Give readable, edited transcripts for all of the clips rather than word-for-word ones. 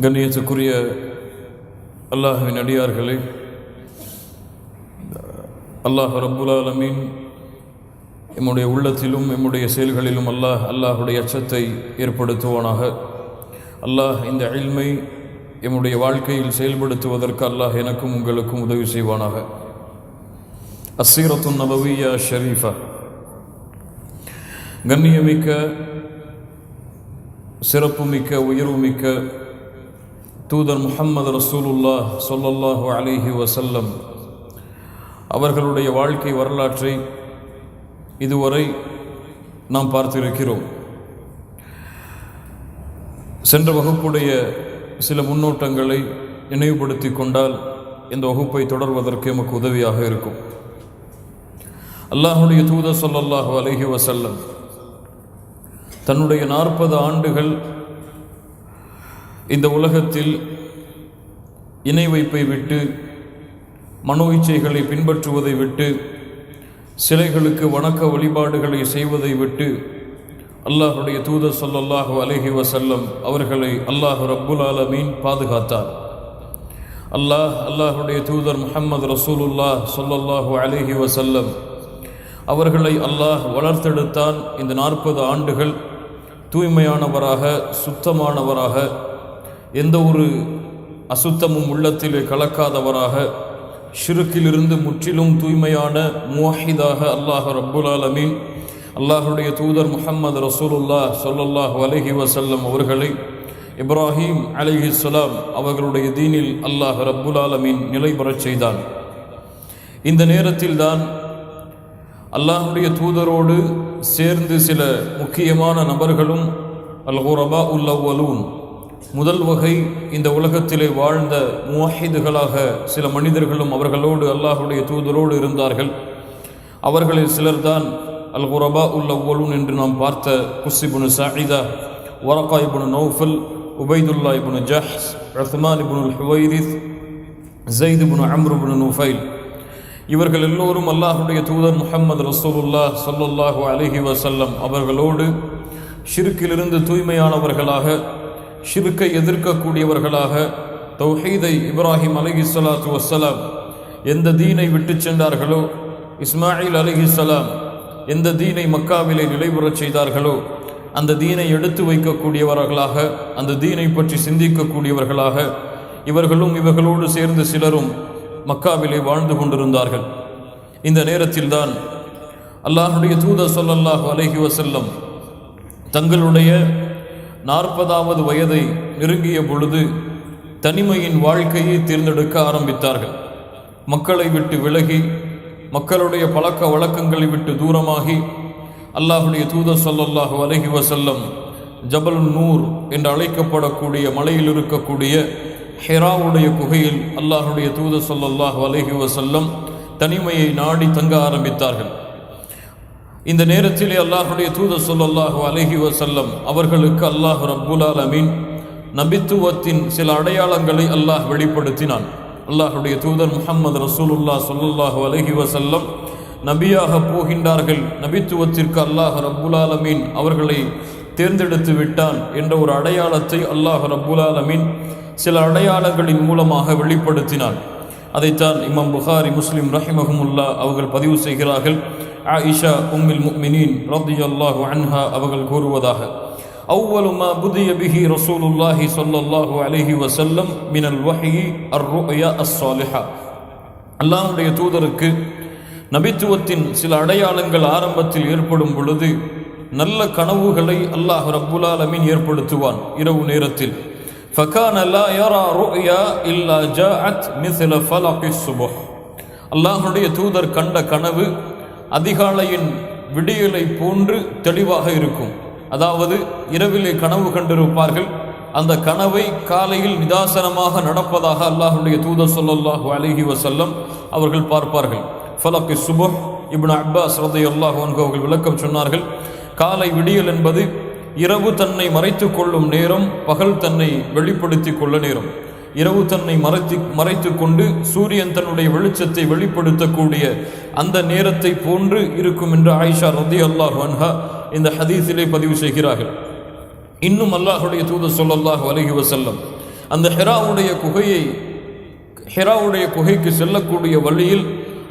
கண்ணியத்துக்குரிய அல்லாஹ்வின் அடியார்களே, அல்லாஹ் ரப்புல் ஆலமீன் எம்முடைய உள்ளத்திலும் எம்முடைய செயல்களிலும் அல்லாஹுடைய அச்சத்தை ஏற்படுத்துவானாக. அல்லாஹ் இந்த இல்மை எம்முடைய வாழ்க்கையில் செயல்படுத்துவதற்கு அல்லாஹ் எனக்கும் உங்களுக்கும் உதவி செய்வானாக. அஸ்ஸீரத்துன் நபவிய்யா ஷரீஃபா, கண்ணியமிக்க, சிறப்புமிக்க, உயர்வுமிக்க தூதர் முஹம்மது ரசூலுல்லாஹ் ஸல்லல்லாஹு அலைஹி வஸல்லம் அவர்களுடைய வாழ்க்கை வரலாற்றை இதுவரை நாம் பார்த்திருக்கிறோம். சென்ற வகுப்புடைய சில முன்னோட்டங்களை நினைவுபடுத்தி கொண்டால் இந்த வகுப்பை தொடர்வதற்கு எமக்கு உதவியாக இருக்கும். அல்லாஹுடைய தூதர் ஸல்லல்லாஹு அலைஹி வஸல்லம் தன்னுடைய 40 ஆண்டுகள் இந்த உலகத்தில் இணை வைப்பை விட்டு, மனோ இச்சைகளை பின்பற்றுவதை விட்டு, சிலைகளுக்கு வணக்க வழிபாடுகளை செய்வதை விட்டு அல்லாஹுடைய தூதர் ஸல்லல்லாஹு அலைஹி வஸல்லம் அவர்களை அல்லாஹ் ரப்புல் ஆலமீன் பாதுகாத்தார். அல்லாஹுடைய தூதர் முஹம்மது ரசூலுல்லாஹ் ஸல்லல்லாஹு அலைஹி வஸல்லம் அவர்களை அல்லாஹ் வளர்த்தெடுத்தான். இந்த 40 ஆண்டுகள் தூய்மையானவராக, சுத்தமானவராக, எந்த ஒரு அசுத்தமும் உள்ளத்திலே கலக்காதவராக, ஷிருக்கிலிருந்து முற்றிலும் தூய்மையான முவஹிதாக அல்லாஹ் ரப்புல் ஆலமீன் அல்லாஹுடைய தூதர் முஹம்மது ரசூலுல்லாஹ் ஸல்லல்லாஹு அலைஹி வஸல்லம் அவர்களை இப்ராஹீம் அலைஹிஸ்ஸலாம் அவர்களுடைய தீனில் அல்லாஹ் ரப்புல் ஆலமீன் நிலை பெறச் செய்தான். இந்த நேரத்தில்தான் அல்லாஹுடைய தூதரோடு சேர்ந்து சில முக்கியமான நபர்களும் அல்-குரபா உல்-அவ்வலூன், முதல் வகை இந்த உலகத்திலே வாழ்ந்த முவஹிதுகளாக சில மனிதர்களும் அவர்களோடு அல்லாஹுடைய தூதரோடு இருந்தார்கள். அவர்களில் சிலர்தான் அல்-குரபா உல்-அவ்வலூன் என்று நாம் பார்த்த குஸ் இப்னு சாயிதா, வரகா இப்னு நௌஃபல், உபைதுல்லா இப்னு ஜஹ்ஷ், உஸ்மான் இப்னு ஹுவைரிஸ், ஸைத் இப்னு அம்ர் இப்னு நுஃபைல். இவர்கள் எல்லோரும் அல்லாஹுடைய தூதர் முஹம்மது ரசூலுல்லாஹ் ஸல்லல்லாஹு அலைஹி வஸல்லம் அவர்களோடு ஷிர்க்கிலிருந்து தூய்மையானவர்களாக, ஷிர்க்கை எதிர்க்கக்கூடியவர்களாக, தௌஹீதை இப்ராஹிம் அலைஹிஸ்ஸலாத்து வஸ்ஸலாம் எந்த தீனை விட்டு சென்றார்களோ, இஸ்மாயில் அலைஹிஸ்ஸலாம் எந்த தீனை மக்காவிலே நிலைபெறச் செய்தார்களோ அந்த தீனை எடுத்து வைக்கக்கூடியவர்களாக, அந்த தீனை பற்றி சிந்திக்கக்கூடியவர்களாக இவர்களும் இவர்களோடு சேர்ந்து சிலரும் மக்காவிலே வாழ்ந்து கொண்டிருந்தார்கள். இந்த நேரத்தில்தான் அல்லாஹுடைய தூதர் ஸல்லல்லாஹு அலைஹி வஸல்லம் தங்களுடைய 40வது வயதை நெருங்கிய பொழுது தனிமையின் வாழ்க்கையை தேர்ந்தெடுக்க ஆரம்பித்தார்கள். மக்களை விட்டு விலகி, மக்களுடைய பழக்க வழக்கங்களை விட்டு தூரமாகி அல்லாஹுடைய தூதர் ஸல்லல்லாஹு அலைஹி வஸல்லம் ஜபல் நூர் என்று அழைக்கப்படக்கூடிய மலையில் இருக்கக்கூடிய ஹிராவுடைய குகையில் அல்லாஹுடைய தூதர் ஸல்லல்லாஹு அலைஹி வஸல்லம் தனிமையை நாடி தங்க ஆரம்பித்தார்கள். இந்த நேரத்திலே அல்லாஹுடைய தூதர் ஸல்லல்லாஹு அலைஹி வஸல்லம் அவர்களுக்கு அல்லாஹ் ரப்புல் ஆலமீன் நபித்துவத்தின் சில அடையாளங்களை அல்லாஹ் வெளிப்படுத்தினான். அல்லாஹுடைய தூதர் முஹம்மது ரசூலுல்லாஹ் ஸல்லல்லாஹு அலைஹி வஸல்லம் நபியாக போகின்றார்கள், நபித்துவத்திற்கு அல்லாஹ் ரப்புல் ஆலமீன் அவர்களை தேர்ந்தெடுத்து விட்டான் என்ற ஒரு அடையாளத்தை அல்லாஹ் ரப்புல் ஆலமீன் சில அடையாளங்களின் மூலமாக வெளிப்படுத்தினான். அதைத்தான் இமாம் புகாரி, முஸ்லிம் ரஹிமஹுமுல்லா அவர்கள் பதிவு செய்கிறார்கள். ஆயிஷா உம்முல் முஃமினீன் ரலியல்லாஹு அன்ஹா அவர்கள் கூறுவதாக, அவ்வலு மா புதிய பிஹி ரசூலுல்லாஹி ஸல்லல்லாஹு அலைஹி வஸல்லம் மினல் வஹ்யி அர்-ருயா அஸ்-ஸாலிஹா. அல்லாஹ்வுடைய தூதருக்கு நபித்துவத்தின் சில அடையாளங்கள் ஆரம்பத்தில் ஏற்படும் பொழுது நல்ல கனவுகளை அல்லாஹ் ரப்புல் ஆலமீன் ஏற்படுத்துவான். இரவு நேரத்தில் فَكَانَ لَا يَرَى رُؤْيَا إِلَّا جَاءَتْ مِثْلَ فَلَقِ الصُّبْحِ. அல்லாஹ்வுடைய தூதர் கண்ட கனவு அதிகாலையின் விடியலை போன்று தெளிவாக இருக்கும். அதாவது இரவிலே கனவு கண்டிருப்பார்கள், அந்த கனவை காலையில் நிதாசனமாக நடப்பதாக அல்லாஹ்வுடைய தூதர் ஸல்லல்லாஹு அலைஹி வஸல்லம் அவர்கள் பார்ப்பார்கள். ஃபலகி சுபஹ், இப்னு அப்பாஸ் ரலியல்லாஹு அன்ஹு அவர்கள் விளக்கம் சொன்னார்கள், காலை விடியல் என்பது இரவு தன்னை மறைத்து கொள்ளும் நேரம், பகல் தன்னை வெளிப்படுத்தி கொள்ள நேரம். இரவு தன்னை மறைத்து கொண்டு சூரியன் தன்னுடைய வெளிச்சத்தை வெளிப்படுத்தக்கூடிய அந்த நேரத்தை போன்று இருக்கும் என்று ஆயிஷா ரலியல்லாஹு அன்ஹா இந்த ஹதீஸிலே பதிவு செய்கிறார்கள். இன்னும் அல்லாஹ்வுடைய தூதர் ஸல்லல்லாஹு அலைஹி வஸல்லம் அந்த ஹிராவுடைய குகைக்கு செல்லக்கூடிய வழியில்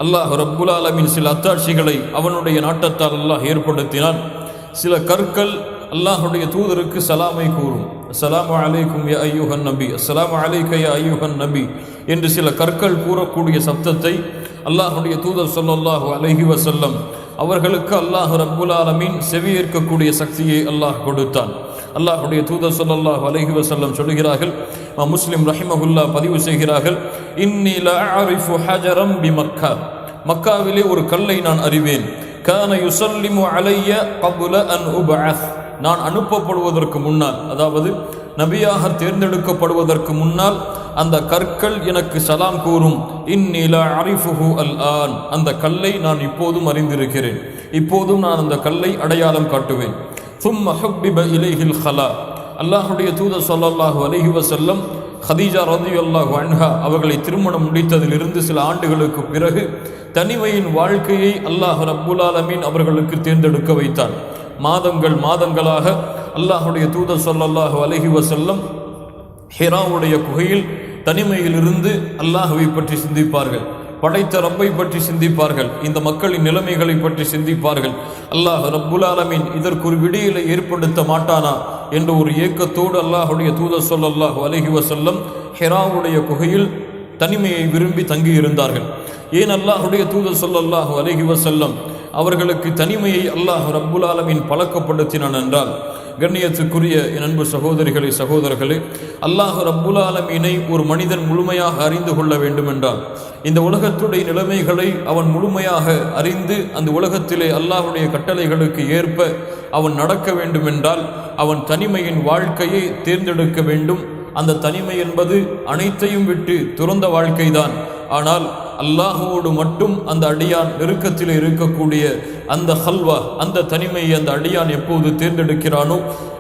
அல்லாஹ் ரப்புல் ஆலமீன் சில அத்தாட்சிகளை அவனுடைய நாட்டத்தால் அல்லாஹ் ஏற்படுத்தினான். சில கற்கள் அல்லாஹுடைய தூதருக்கு சலாமை கூறும். அஸ்ஸலாமு அலைக்கும் யா அய்யுஹன் நபி, அஸ்ஸலாமு அலைக்க யா அய்யுஹன் நபி என்று சில கற்கள் கூறக்கூடிய சப்தத்தை அல்லாஹுடைய தூதர் ஸல்லல்லாஹு அலைஹி வஸல்லம் அவர்களுக்கு அல்லாஹ் ரப்புல் ஆலமீன் செவியேற்கக்கூடிய சக்தியை அல்லாஹ் கொடுத்தான். அல்லாஹுடைய தூதர் ஸல்லல்லாஹு அலைஹி வஸல்லம் சொல்கிறார்கள், முஸ்லிம் ரஹிமஹுல்லா பதிவு செய்கிறார்கள், இன்னி லஅரிஃபு ஹஜரம் பிமக்கா, மக்காவிலே ஒரு கல்லை நான் அறிவேன். கான யுஸல்லிமு அலைய கப்ல அன் உபஅஸ், நான் அனுப்பப்படுவதற்கு முன்னால், அதாவது நபியாக தேர்ந்தெடுக்கப்படுவதற்கு முன்னால் அந்த கற்கள் எனக்கு சலாம் கூறும். இன்னி லஅரிஃபுஹு அல் ஆன், அந்த கல்லை நான் இப்போதும் அறிந்திருக்கிறேன், இப்போதும் நான் அந்த கல்லை அடையாளம் காட்டுவேன். ثم حبب إليه الخلاء, அல்லாஹுடைய தூதர் ஸல்லல்லாஹு அலைஹி வஸல்லம் ஹதீஜா ரலியல்லாஹு அன்ஹா அவர்களை திருமணம் முடித்ததிலிருந்து சில ஆண்டுகளுக்கு பிறகு தனிமையின் வாழ்க்கையை அல்லாஹ் ரப்புல் ஆலமீன் அவர்களுக்கு தேர்ந்தெடுக்க வைத்தான். மாதங்களாக அல்லாஹுடைய தூதர் ஸல்லல்லாஹு அலைஹி வஸல்லம் ஹிராவுடைய குகையில் தனிமையில் இருந்து அல்லாஹ்வை பற்றி சிந்திப்பார்கள், படைத்த ரப்பை பற்றி சிந்திப்பார்கள், இந்த மக்களின் நிலைமைகளை பற்றி சிந்திப்பார்கள். அல்லாஹ் ரப்புல் ஆலமீன் இதற்கு ஒரு விடியலை ஏற்படுத்த மாட்டானா என்ற ஒரு ஏக்கத்தோடு அல்லாஹுடைய தூதர் ஸல்லல்லாஹு அலைஹி வஸல்லம் ஹிராவுடைய குகையில் தனிமையை விரும்பி தங்கியிருந்தார்கள். ஏன் அல்லாஹுடைய தூதர் ஸல்லல்லாஹு அலைஹி வஸல்லம் அவர்களுக்கு தனிமையை அல்லாஹ் ரப்புல் ஆலமீன் பழக்கப்படுத்தினான் என்றால், கண்ணியத்துக்குரிய என் அன்பு சகோதரிகளே சகோதரர்களே, அல்லாஹ் ரப்புல் ஆலமீனை ஒரு மனிதன் முழுமையாக அறிந்து கொள்ள வேண்டும் என்றால், இந்த உலகத்துடைய நிலைமைகளை அவன் முழுமையாக அறிந்து அந்த உலகத்திலே அல்லாஹுடைய கட்டளைகளுக்கு ஏற்ப அவன் நடக்க வேண்டும் என்றால் அவன் தனிமையின் வாழ்க்கையை தேர்ந்தெடுக்க வேண்டும். அந்த தனிமை என்பது அனைத்தையும் விட்டு துறந்த வாழ்க்கைதான். ஆனால் அல்லாஹுவோடு மட்டும் அந்த அடியான் நெருக்கத்தில் இருக்கக்கூடிய அந்த ஹல்வா, அந்த தனிமையை அந்த அடியான் எப்போது தேர்ந்தெடுக்கிறானோ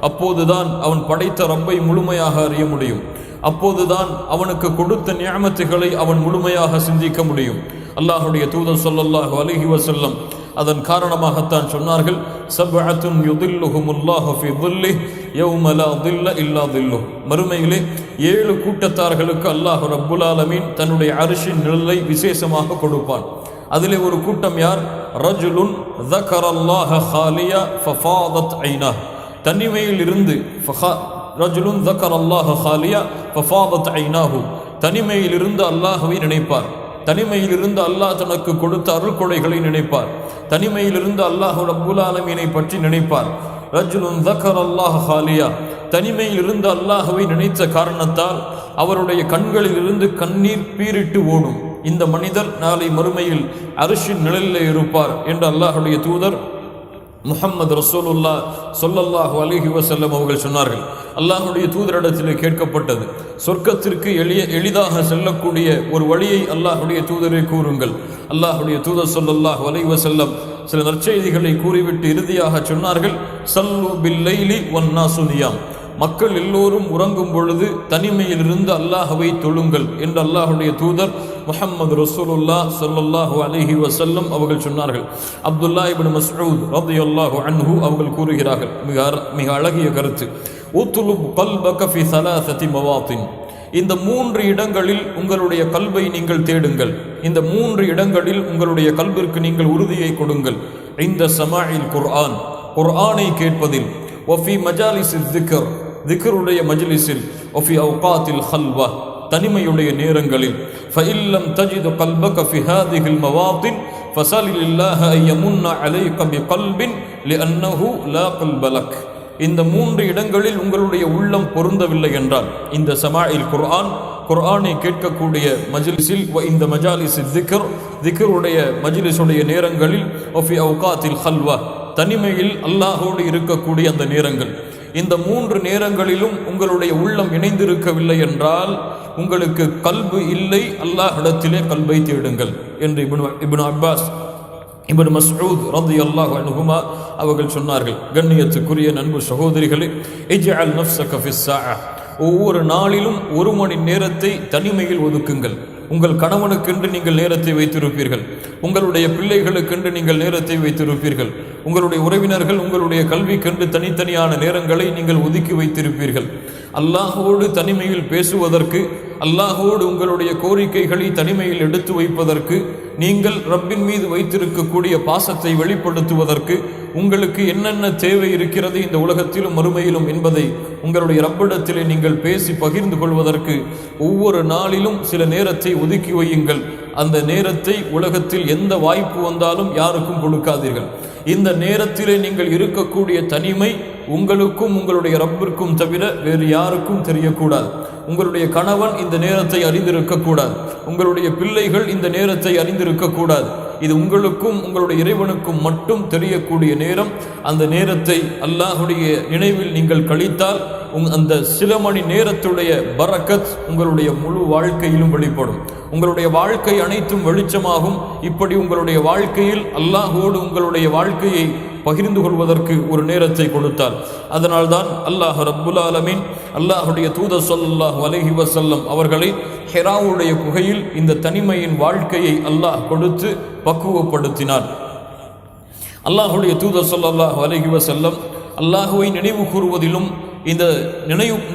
அப்போதுதான் அவன் படைத்த ரப்பை முழுமையாக அறிய முடியும். அப்போதுதான் அவனுக்கு கொடுத்த நிஅமத்துகளை அவன் முழுமையாக சிந்திக்க முடியும். அல்லாஹுடைய தூதர் ஸல்லல்லாஹு அலைஹி வஸல்லம் அதன் காரணமாகத்தான் சொன்னார்கள், சப்அத்துன் யுதில்லுஹுமுல்லாஹு ஃபீ ظில்லிஹி யௌம லா ظில்ல இல்லா ظில்லுஹு, மறுமையிலே 7 கூட்டத்தார்களுக்கு அல்லாஹ் ரப்புல் ஆலமீன் தன்னுடைய அர்ஷின் நிழலை விசேஷமாக கொடுப்பான். அதிலே ஒரு கூட்டம் யார்? ரஜுலுன் ذكرல்லாஹ خاليا ففاضت عيناه, தனிமையில் இருந்து ரஜுலுன் ذكرல்லாஹ خاليا ففاضت عيناه, தனிமையில் இருந்து அல்லாஹ்வை நினைப்பார், தனிமையில் இருந்து அல்லாஹ் தனக்கு கொடுத்த அருள்கொடைகளை நினைப்பார், தனிமையில் இருந்து அல்லாஹ் ரப்புல் ஆலமீனை பற்றி நினைப்பார். ரஜுலுன் ذكرல்லாஹ خاليا, தனிமையில் இருந்து அல்லாஹ்வை நினைத்த காரணத்தால் அவருடைய கண்களில் இருந்து கண்ணீர் பீரிட்டு ஓடும். இந்த மனிதர் நாளை மறுமையில் அர்ஷின் நிழலில் இருப்பார் என்று அல்லாஹுடைய தூதர் முஹம்மது ரசூலுல்லாஹ் ஸல்லல்லாஹு அலைஹி வஸல்லம் அவர்கள் சொன்னார்கள். அல்லாஹுடைய தூதரிடத்தில் கேட்கப்பட்டது, சொர்க்கத்திற்கு எளிதாக செல்லக்கூடிய ஒரு வழியை அல்லாஹுடைய தூதரை கூறுங்கள். அல்லாஹுடைய தூதர் ஸல்லல்லாஹு அலைஹி வஸல்லம் சில நற்செய்திகளை கூறிவிட்டு இறுதியாக சொன்னார்கள், ஸல்லு பில்லைலி வன்னாசு நியாம், மக்கள் எல்லோரும் உறங்கும் பொழுது தனிமையில் இருந்து அல்லாஹ்வை தொழுங்கள் என்று அல்லாஹுடைய தூதர் முஹம்மது ரசூலுல்லாஹ் ஸல்லல்லாஹு அலைஹி வஸல்லம் அவர்கள் சொன்னார்கள். அப்துல்லா இப்னு மஸ்ஊத் ரலியல்லாஹு அன்ஹு அவர்கள் கூறுகிறார்கள், மிக அழகிய கருத்து, உத்லுப் கல்பக ஃபி ஸலாஸதி மவாத்தின், இந்த 3 இடங்களில் உங்களுடைய கல்வை நீங்கள் தேடுங்கள், இந்த 3 இடங்களில் உங்களுடைய கல்விற்கு நீங்கள் உறுதியை கொடுங்கள். இந்த சமாஇல் குர்ஆன், குர்ஆனை கேட்பதில், வஃபி மஜாலிஸில் திக்ர், திக்ருடைய மஜ்லிஸில், வஃபி அவ்காத்தில் ஹல்வா, தனிமையுடைய நேரங்களில், ஃபஇல்லம் தஜிது கல்பக ஃபி ஹாதிஹில் மவாத்தின் ஃபஸலில்லாஹ அய்யமுன்ன அலைக பிகல்பின் லிஅன்னஹு லா கல்ப லக், இந்த 3 இடங்களில் உங்களுடைய உள்ளம் பொருந்தவில்லை என்றால், இந்த சமாஇல் குர்ஆன், குர்ஆனை கேட்கக்கூடிய மஜ்லிஸில், இந்த மஜாலிஸில் திக்ர், திக்ருடைய மஜ்லிஸுடைய நேரங்களில், வஃபி அவ்காத்தில் ஹல்வா, தனிமையில் அல்லாஹோடு இருக்கக்கூடிய அந்த நேரங்கள், இந்த 3 நேரங்களிலும் உங்களுடைய உள்ளம் இணைந்திருக்கவில்லை என்றால் உங்களுக்கு கல்பு இல்லை, அல்லாஹ்விடத்திலே கல்பை தேடுங்கள் என்று இப்னு அப்பாஸ் இப்னு மஸ்ஊத் ரலியல்லாஹு அன்ஹுமா அவர்கள் சொன்னார்கள். கண்ணியத்துக்குரிய நண்பு சகோதரிகளே, இஜ்அல் நஃப்ஸக ஃபிஸ் ஸாஅ, ஒவ்வொரு நாளிலும் 1 மணி நேரத்தை தனிமையில் ஒதுக்குங்கள். உங்கள் கணவனுக்கென்று நீங்கள் நேரத்தை வைத்திருப்பீர்கள், உங்களுடைய பிள்ளைகளுக்கென்று நீங்கள் நேரத்தை வைத்திருப்பீர்கள், உங்களுடைய உறவினர்கள், உங்களுடைய கல்விக்கென்று தனித்தனியான நேரங்களை நீங்கள் ஒதுக்கி வைத்திருப்பீர்கள். அல்லாஹோடு தனிமையில் பேசுவதற்கு, அல்லாஹோடு உங்களுடைய கோரிக்கைகளை தனிமையில் எடுத்து வைப்பதற்கு, நீங்கள் ரப்பின் மீது வைத்திருக்கக்கூடிய பாசத்தை வெளிப்படுத்துவதற்கு, உங்களுக்கு என்னென்ன தேவை இருக்கிறது இந்த உலகத்திலும் மறுமையிலும் என்பதை உங்களுடைய ரப்பிடத்திலே நீங்கள் பேசி பகிர்ந்து கொள்வதற்கு ஒவ்வொரு நாளிலும் சில நேரத்தை ஒதுக்கி வையுங்கள். அந்த நேரத்தை உலகத்தில் எந்த வாய்ப்பு வந்தாலும் யாருக்கும் கொடுக்காதீர்கள். இந்த நேரத்திலே நீங்கள் இருக்கக்கூடிய தனிமை உங்களுக்கும் உங்களுடைய ரப்பிற்கும் தவிர வேறு யாருக்கும் தெரியக்கூடாது. உங்களுடைய கணவன் இந்த நேரத்தை அறிந்திருக்கக்கூடாது, உங்களுடைய பிள்ளைகள் இந்த நேரத்தை அறிந்திருக்கக்கூடாது. இது உங்களுக்கும் உங்களுடைய இறைவனுக்கும் மட்டும் தெரியக்கூடிய நேரம். அந்த நேரத்தை அல்லாஹுடைய நினைவில் நீங்கள் கழித்தால் அந்த சில மணி நேரத்துடைய பரக்கத் உங்களுடைய முழு வாழ்க்கையிலும் வெளிப்படும். உங்களுடைய வாழ்க்கை அனைத்தும் வெளிச்சமாகும். இப்படி உங்களுடைய வாழ்க்கையில் அல்லாஹோடு உங்களுடைய வாழ்க்கையை பகிர்ந்து கொள்வதற்கு ஒரு நேரத்தை கொடுத்தார். அதனால்தான் அல்லாஹ் ரப்புல் ஆலமீன் அல்லாஹுடைய தூதர் ஸல்லல்லாஹு அலைஹி வஸல்லம் அவர்களை ஹிராவுடைய குகையில் இந்த தனிமையின் வாழ்க்கையை அல்லாஹ் கொடுத்து பக்குவப்படுத்தினார். அல்லாஹுடைய தூதர் ஸல்லல்லாஹு அலைஹி வஸல்லம் அல்லாஹுவை நினைவு கூறுவதிலும் இந்த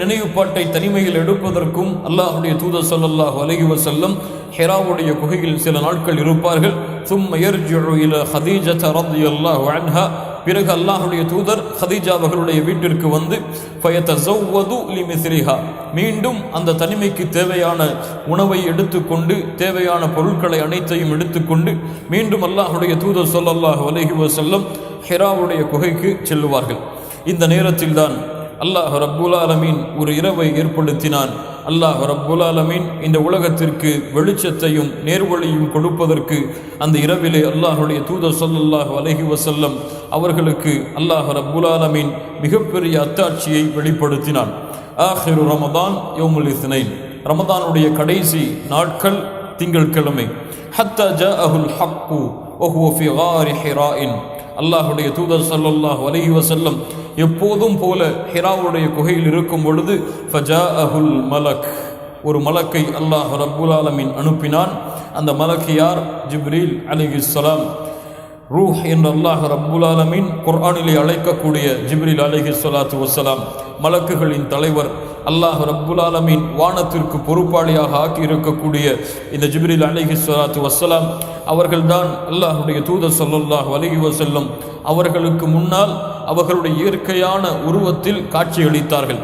நினைவுப்பாட்டை தனிமையில் எடுப்பதற்கும் அல்லாஹுடைய தூதர் ஸல்லல்லாஹு அலைஹி வஸல்லம் ஹிராவுடைய குகையில் சில நாட்கள் இருப்பார்கள். ثم يرجع إلى خديجة رضي الله عنها. பிறகு அல்லாஹுடைய தூதர் ஹதீஜா அவர்களுடைய வீட்டிற்கு வந்து ஃபயதஸவ்வது லிமிஸ்லிஹா, மீண்டும் அந்த தனிமைக்கு தேவையான உணவை எடுத்துக்கொண்டு தேவையான பொருட்களை அனைத்தையும் எடுத்துக்கொண்டு மீண்டும் அல்லாஹுடைய தூதர் ஸல்லல்லாஹு அலைஹி வஸல்லம் ஹிராவுடைய குகைக்கு செல்லுவார்கள். இந்த நேரத்தில் தான் அல்லாஹ் ரப்புல் ஆலமீன் ஒரு இரவை ஏற்படுத்தினான். அல்லாஹ் ரப்புல் ஆலமீன் இந்த உலகத்திற்கு வெளிச்சத்தையும் நேர்வழியும் கொடுப்பதற்கு அந்த இரவிலே அல்லாஹுடைய தூதர் ஸல்லல்லாஹு அலைஹி வஸல்லம் அவர்களுக்கு அல்லாஹ் ரப்புல் ஆலமீன் மிகப்பெரிய அத்தாட்சியை வெளிப்படுத்தினான். ஆஹிரு ரமதான் யௌமுல் இஸ்னைன், ரமதானுடைய கடைசி நாட்கள் திங்கட்கிழமை. ஹத்தா ஜாஅஹுல் ஹக்கு வஹுவ ஃபி காரி ஹிராஇன். அல்லாஹுடைய தூதர் ஸல்லல்லாஹு அலைஹி வஸல்லம் எப்போதும் போல ஹிராவுடைய குகையில் இருக்கும் பொழுது ஃபஜாஅஹுல் மலக், ஒரு மலக்கை அல்லாஹ் ரப்புல் ஆலமீன் அனுப்பினான். அந்த மலக் யார்? ஜிப்ரீல் அலைஹிஸ்ஸலாம். ரூஹ் என்று அல்லாஹ் ரப்புல் ஆலமீன் குர்ஆனிலே அழைக்கக்கூடிய ஜிப்ரீல் அலைஹிஸ்ஸலாத்து வஸ்ஸலாம் மலக்குகளின் தலைவர். அல்லாஹ் ரப்புல் ஆலமீன் வானத்திற்கு பொறுப்பாளியாக ஆக்கி இருக்கக்கூடிய இந்த ஜிப்ரீல் அலைஹிஸ்ஸலாத்து வஸ்ஸலாம் அவர்கள்தான் அல்லாஹுடைய தூதர் ஸல்லல்லாஹு அலைஹி வஸல்லம் அவர்களுக்கு முன்னால் அவர்களுடைய இயற்கையான உருவத்தில் காட்சியளித்தார்கள்.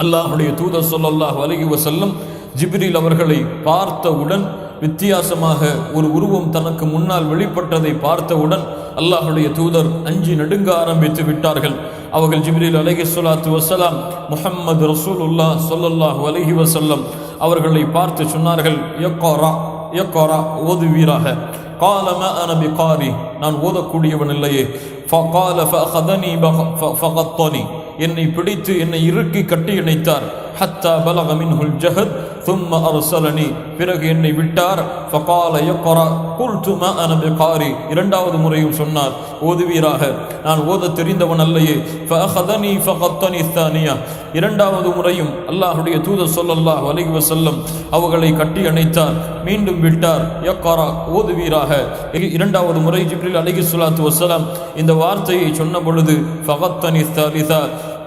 அல்லாஹுடைய தூதர் ஸல்லல்லாஹு அலைஹி வஸல்லம் ஜிப்ரீல் அவர்களை பார்த்தவுடன், வித்தியாசமாக ஒரு உருவம் தனக்கு முன்னால் வெளிப்பட்டதை பார்த்தவுடன் அல்லாஹுடைய தூதர் அஞ்சி நடுங்க ஆரம்பித்து விட்டார்கள். அவர்கள் ஜிப்ரீல் அலைஹிஸ்ஸலாத்து வஸ்ஸலாம் முஹம்மது ரசூலுல்லாஹ் ஸல்லல்லாஹு அலைஹி வஸல்லம் அவர்களை பார்த்து சொன்னார்கள், யக்ரா யக்ரா, ஓதுவீராக. قال ما انا بقاري, நான் ஓதக்கூடியவன் இல்லையே. فقال فاخذني فغطني, என்னை பிடித்து என்னை இறுக்கி கட்டி இணைத்தார். حتى بلغ منه الجهد ثم ارسلني, பிறகு என்னை விட்டார். فقال يقرا قلت ما انا بقاري, இரண்டாவது முறையும் சொன்னார், ஓதுவீராக. நான் ஓத தெரிந்தவன் அல்லையே. فاخذني فغطني الثانيه, இரண்டாவது முறையும் அல்லாஹ்வுடைய தூதர் ஸல்லல்லாஹு அலைஹி வஸல்லம் அவர்களை கட்டி அணைத்தார். மீண்டும் விட்டார். யக்ரா, ஓதுவீராக. இரண்டாவது முறை ஜிப்ரீல் அலைஹிஸ்ஸலாத்து வஸ்ஸலாம் இந்த வார்த்தையை சொன்ன பொழுது ஃபகத்தனி ஸாலிஸா,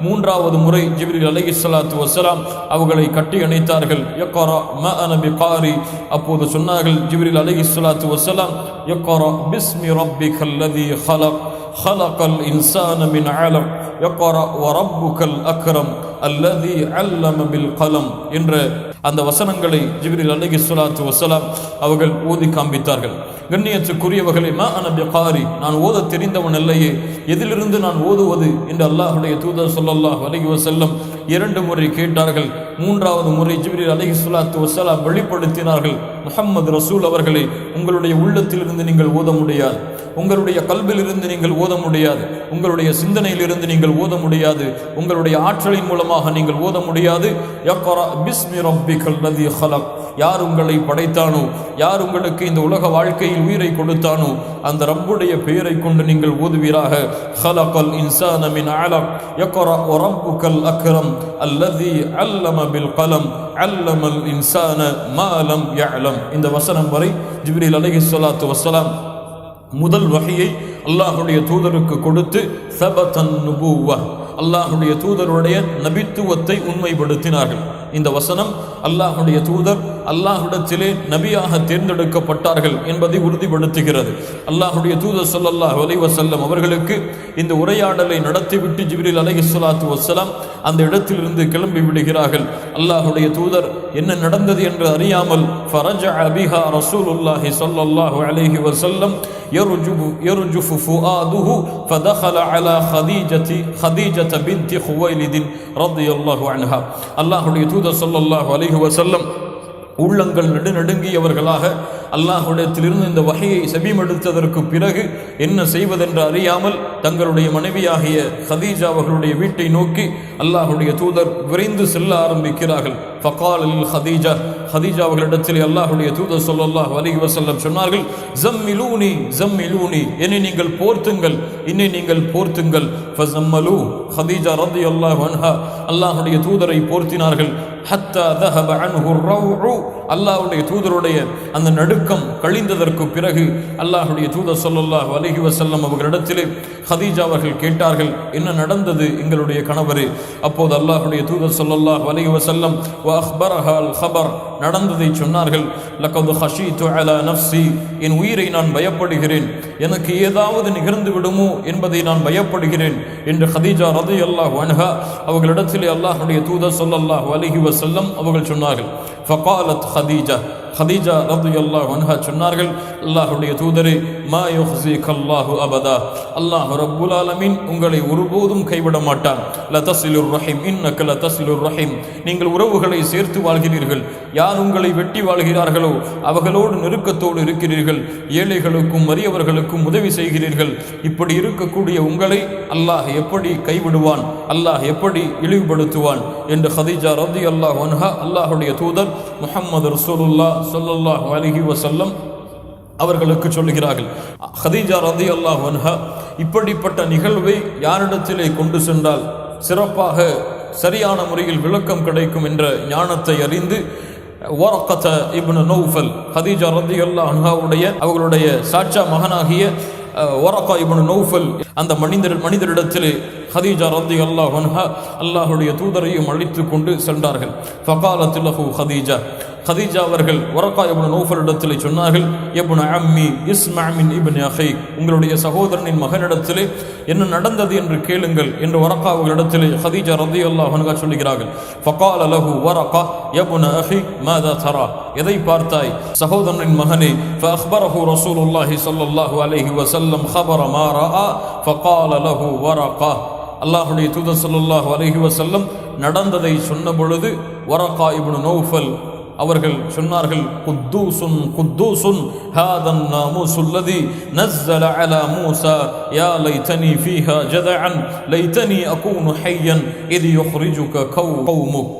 மூன்றாவது முறை ஜிப்ரீல் அலைஹிஸ்ஸலாத்து வஸ்ஸலாம் அவர்களை கட்டி அணைத்தார்கள். யக்ரா மா அனா பிகாரி, அப்போது சொன்னார்கள் ஜிப்ரீல் அலைஹிஸ்ஸலாத்து வஸ்ஸலாம், யக்ரா பிஸ்மி ரப்பிக்கல்லதி ஹலக் ஹலகல் இன்சான மின் அலக் யக்ரா வ ரப்புக்கல் அக்ரம் அல்லதி அல்லம பில் கலம் என்ற அந்த வசனங்களை ஜிப்ரீல் அலைஹிஸ்ஸலாத்து வஸ்ஸலாம் அவர்கள் ஓதி காண்பித்தார்கள். கண்ணியத்துக்குரியவர்களே, மா அனா பிகாரி, நான் ஓத தெரிந்தவன் அல்லையே, எதிலிருந்து நான் ஓதுவது என்று அல்லாஹுடைய தூதர் ஸல்லல்லாஹு அலைஹி வஸல்லம் இரண்டு முறை கேட்டார்கள். மூன்றாவது முறை ஜிப்ரீல் அலைஹிஸ்ஸலாத்து வஸ்ஸலாம் வெளிப்படுத்தினார்கள், முஹம்மது ரசூல் அவர்களே, உங்களுடைய உள்ளத்திலிருந்து நீங்கள் ஓத முடியாது, உங்களுடைய கல்விலிருந்து நீங்கள் ஓத முடியாது, உங்களுடைய சிந்தனையிலிருந்து நீங்கள் ஓத முடியாது, உங்களுடைய ஆற்றலின் மூலமாக நீங்கள் ஓத முடியாது. யக்ரா பிஸ்மி ரப்பிக்கல்லதி ஹலக், யார் உங்களை படைத்தானோ, யார் உங்களுக்கு இந்த உலக வாழ்க்கையில் உயிரை கொடுத்தானோ அந்த ரப்புடைய பெயரை கொண்டு நீங்கள் ஓதுவீராக. ஹலகல் இன்சான மின் அலக் யக்ரா வ ரப்புக்கல் அக்ரம் அல்லதி அல்லம பில் கலம் அல்லமல் இன்சான மா லம் யஅலம். இந்த வசனம் வரை ஜிப்ரீல் அலைஹிஸ்ஸலாத்து வஸ்ஸலாம் முதல் வஹியை அல்லாஹுடைய தூதருக்கு கொடுத்து சபதன் நுபுவா, அல்லாஹுடைய தூதருடைய நபித்துவத்தை உண்மைப்படுத்தினார்கள். இந்த வசனம் அல்லாஹுடைய தூதர் அல்லாஹ்விடத்திலே நபியாக தேர்ந்தெடுக்கப்பட்டார்கள் என்பதை உறுதிப்படுத்துகிறது. அல்லாஹுடைய தூதர் ஸல்லல்லாஹு அலைஹி வஸல்லம் அவர்களுக்கு இந்த உரையாடலை நடத்திவிட்டு ஜிப்ரீல் அலைஹிஸ்ஸலாத்து வஸ்ஸலாம் அந்த இடத்திலிருந்து கிளம்பி விடுகிறார்கள். அல்லாஹுடைய தூதர் என்ன நடந்தது என்று அறியாமல் ஃபரஜஅ பிஹா ரசூலுல்லாஹி ஸல்லல்லாஹு அலைஹி வஸல்லம் يرجف فؤاده فدخل على خديجة بنت خويلد رضي الله عنها. அல்லாஹ்வுடைய தூதர் ஸல்லல்லாஹு அலைஹி வஸல்லம் உள்ளங்கள் நடுநடுங்கியவர்களாக அல்லாஹ்விடத்திலிருந்து இந்த வஹையை செவிமடுத்ததற்கு பிறகு என்ன செய்வதென்று அறியாமல் தங்களுடைய மனைவியாகிய ஹதீஜா அவர்களுடைய வீட்டை நோக்கி அல்லாஹ்வுடைய தூதர் விரைந்து செல்ல ஆரம்பிக்கிறார்கள். ஃபகாலில் ஹதீஜா, ஹதீஜா அவர்களிடத்தில் அல்லாஹ்வுடைய தூதர் ஸல்லல்லாஹு அலைஹி வஸல்லம் சொன்னார்கள், ஜம்மிலூனி ஜம்மிலூனி, என்னை நீங்கள் போர்த்துங்கள், என்னை நீங்கள் போர்த்துங்கள். ஃபஸம்மலூ, ஹதீஜா ரலியல்லாஹு அன்ஹா அல்லாஹ்வுடைய தூதரை போர்த்தினார்கள். ஹத்தா தஹப அன்ஹு ர்ரௌஉ, அல்லாஹ்வுடைய தூதருடைய அந்த நடுக்கம் கழிந்ததற்கு பிறகு அல்லாஹ்வுடைய தூதர் ஸல்லல்லாஹு அலைஹி வஸல்லம் அவர்களிடத்திலே ஹதீஜா அவர்கள் கேட்டார்கள், என்ன நடந்தது எங்களுடைய கணவரே? அப்போது அல்லாஹ்வுடைய தூதர் ஸல்லல்லாஹு அலைஹி வஸல்லம் வ அக்பரஹா அல் ஹபர், நடந்ததை சொன்னார்கள். லகத் ஹஷீது அலா நஃப்ஸி, என் உயிரை நான் பயப்படுகிறேன், எனக்கு ஏதாவது நிகழ்ந்து விடுமோ என்பதை நான் பயப்படுகிறேன் என்று ஹதீஜா ரலியல்லாஹு அன்ஹா அவர்களிடத்திலே அல்லாஹ்வுடைய தூதர் ஸல்லல்லாஹு அலைஹி வஸல்லம் அவர்கள் சொன்னார்கள். ஃபகாலத் ஹதீஜா, ஹதீஜா ரலியல்லாஹு அன்ஹா சொன்னார்கள், அல்லாஹ்வுடைய தூதரே, மா யுஹ்ஸிகல்லாஹு அபதா, அல்லாஹ் ரப்புல் ஆலமீன் உங்களை ஒருபோதும் கைவிட மாட்டான். லதஸிலுர் ரஹீம் இன்னக லதஸிலுர் ரஹீம், நீங்கள் உறவுகளை சேர்த்து வாழ்கிறீர்கள், யார் உங்களை வெட்டி வாழ்கிறார்களோ அவர்களோடு நெருக்கத்தோடு இருக்கிறீர்கள், ஏழைகளுக்கும் வறியவர்களுக்கும் உதவி செய்கிறீர்கள். இப்படி இருக்கக்கூடிய உங்களை அல்லாஹ் எப்படி கைவிடுவான், அல்லாஹ் எப்படி இழிவுபடுத்துவான் என்று ஹதீஜா ரலியல்லாஹு அன்ஹா அல்லாஹ்வுடைய தூதர் முஹம்மது ரசூலுல்லாஹ் ஸல்லல்லாஹு அலைஹி வஸல்லம் அவர்களுக்கு சொல்லுகிறார்கள். ஹதீஜா ரலியல்லாஹு அன்ஹா இப்படிப்பட்ட நிகழ்வை யாரிடத்திலே கொண்டு சென்றால் சிறப்பாக சரியான முறையில் விளக்கம் கிடைக்கும் என்ற ஞானத்தை அறிந்து வரக்கத இப்னு நௌஃபல், ஹதீஜா ரலியல்லாஹு அன்ஹாவுடைய அவர்களுடைய சாட்சா மகனாகிய வரக்கா இப்னு நௌஃபல் அந்த மனிதரிடத்திலே ஹதீஜா ரலியல்லாஹு அன்ஹா அல்லாஹ்வுடைய தூதரையும் அழைத்து கொண்டு சென்றார்கள். ஃபகாலத் லஹு ஹதீஜா, ஹதீஜா அவர்கள் வரக்கா இப்னு நௌஃபலிடத்திலே சொன்னார்கள், இப்னு அம்மி இஸ்மா மின் இப்னி அஹி, உங்களுடைய சகோதரனின் மகனிடத்திலே என்ன நடந்தது என்று கேளுங்கள் என்று வரக்கா அவர்களிடத்திலே ஹதீஜா ரலியல்லாஹு அன்ஹா சொல்கிறார்கள். ஃபகால லஹு வரக்கா இப்னு அஹி மாதா தரா, எதை பார்த்தாய் சகோதரனின் மகனே? ஃபஅக்பரஹு ரசூலுல்லாஹி ஸல்லல்லாஹு அலைஹி வஸல்லம் خبر ما رأى فقال له வரக்கா, அல்லாஹ்வுடைய தூதர் ஸல்லல்லாஹு அலைஹி வஸல்லம் நடந்ததை சொன்ன பொழுது வரக்கா இப்னு நௌஃபல் அவர்கள் சொன்னார்கள், குத்தூசுன் குத்தூசுன் ஹாதன் நாமூசுல்லதி நஸ்ஸல அலா மூஸா யா லைதனி ஃபீஹா ஜதஅன் லைதனி அகூனு ஹய்யன் இத் யுக்ரிஜுக கௌமுக்.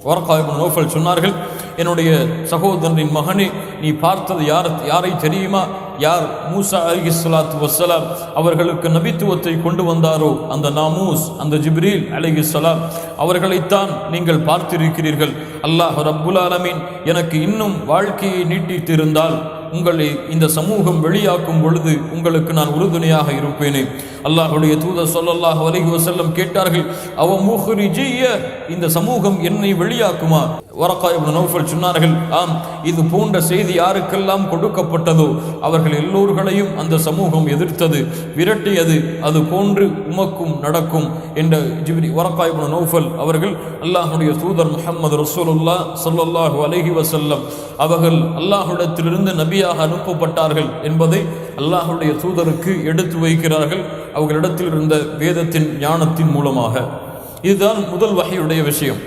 வரக்கா இப்னு நௌஃபல் சொன்னார்கள், என்னுடைய சகோதரனின் மகனே, நீ பார்த்தது யாரை தெரியுமா? யார் மூசா அலைஹிஸ்ஸலாத்து வஸ்ஸலாம் அவர்களுக்கு நபித்துவத்தை கொண்டு வந்தாரோ அந்த நாமூஸ், அந்த ஜிப்ரீல் அலைஹிஸ்ஸலாம் அவர்களைத்தான் நீங்கள் பார்த்திருக்கிறீர்கள். அல்லாஹ் ரப்புல் ஆலமீன் எனக்கு இன்னும் வாழ்க்கையை நீட்டித்திருந்தால் உங்களை இந்த சமூகம் வெளியாக்கும் பொழுது உங்களுக்கு நான் உறுதுணையாக இருப்பேனே. அல்லாஹ்வுடைய தூதர் ஸல்லல்லாஹு அலைஹி வஸல்லம் கேட்டார்கள், அவ முஹ்ரிஜிய, இந்த சமூகம் என்னை வெளியாக்குமா? வரக்கா இப்னு நௌஃபல் சொன்னார்கள், ஆம், இது போன்ற செய்தி யாருக்கெல்லாம் கொடுக்கப்பட்டதோ அவர்கள் எல்லோர்களையும் அந்த சமூகம் எதிர்த்தது, விரட்டியது, அது போன்று உமக்கும் நடக்கும் என்ற வரக்கா இப்னு நௌஃபல் அவர்கள் அல்லாஹ்வுடைய தூதர் முஹம்மது ரசூலுல்லாஹ் ஸல்லல்லாஹு அலைஹி வஸல்லம் அவர்கள் அல்லாஹ்விடத்திலிருந்து நபியாக அனுப்பப்பட்டார்கள் என்பதை அல்லாஹ்வுடைய தூதருக்கு எடுத்து வைக்கிறார்கள் அவர்களிடத்தில் இருந்த வேதத்தின் ஞானத்தின் மூலமாக. இதுதான் முதல் வஹையுடைய விஷயம்.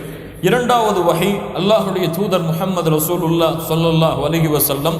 இரண்டாவது வஹை, அல்லாஹ்வுடைய தூதர் முஹம்மது ரசூலுல்லாஹ் ஸல்லல்லாஹு அலைஹி வஸல்லம்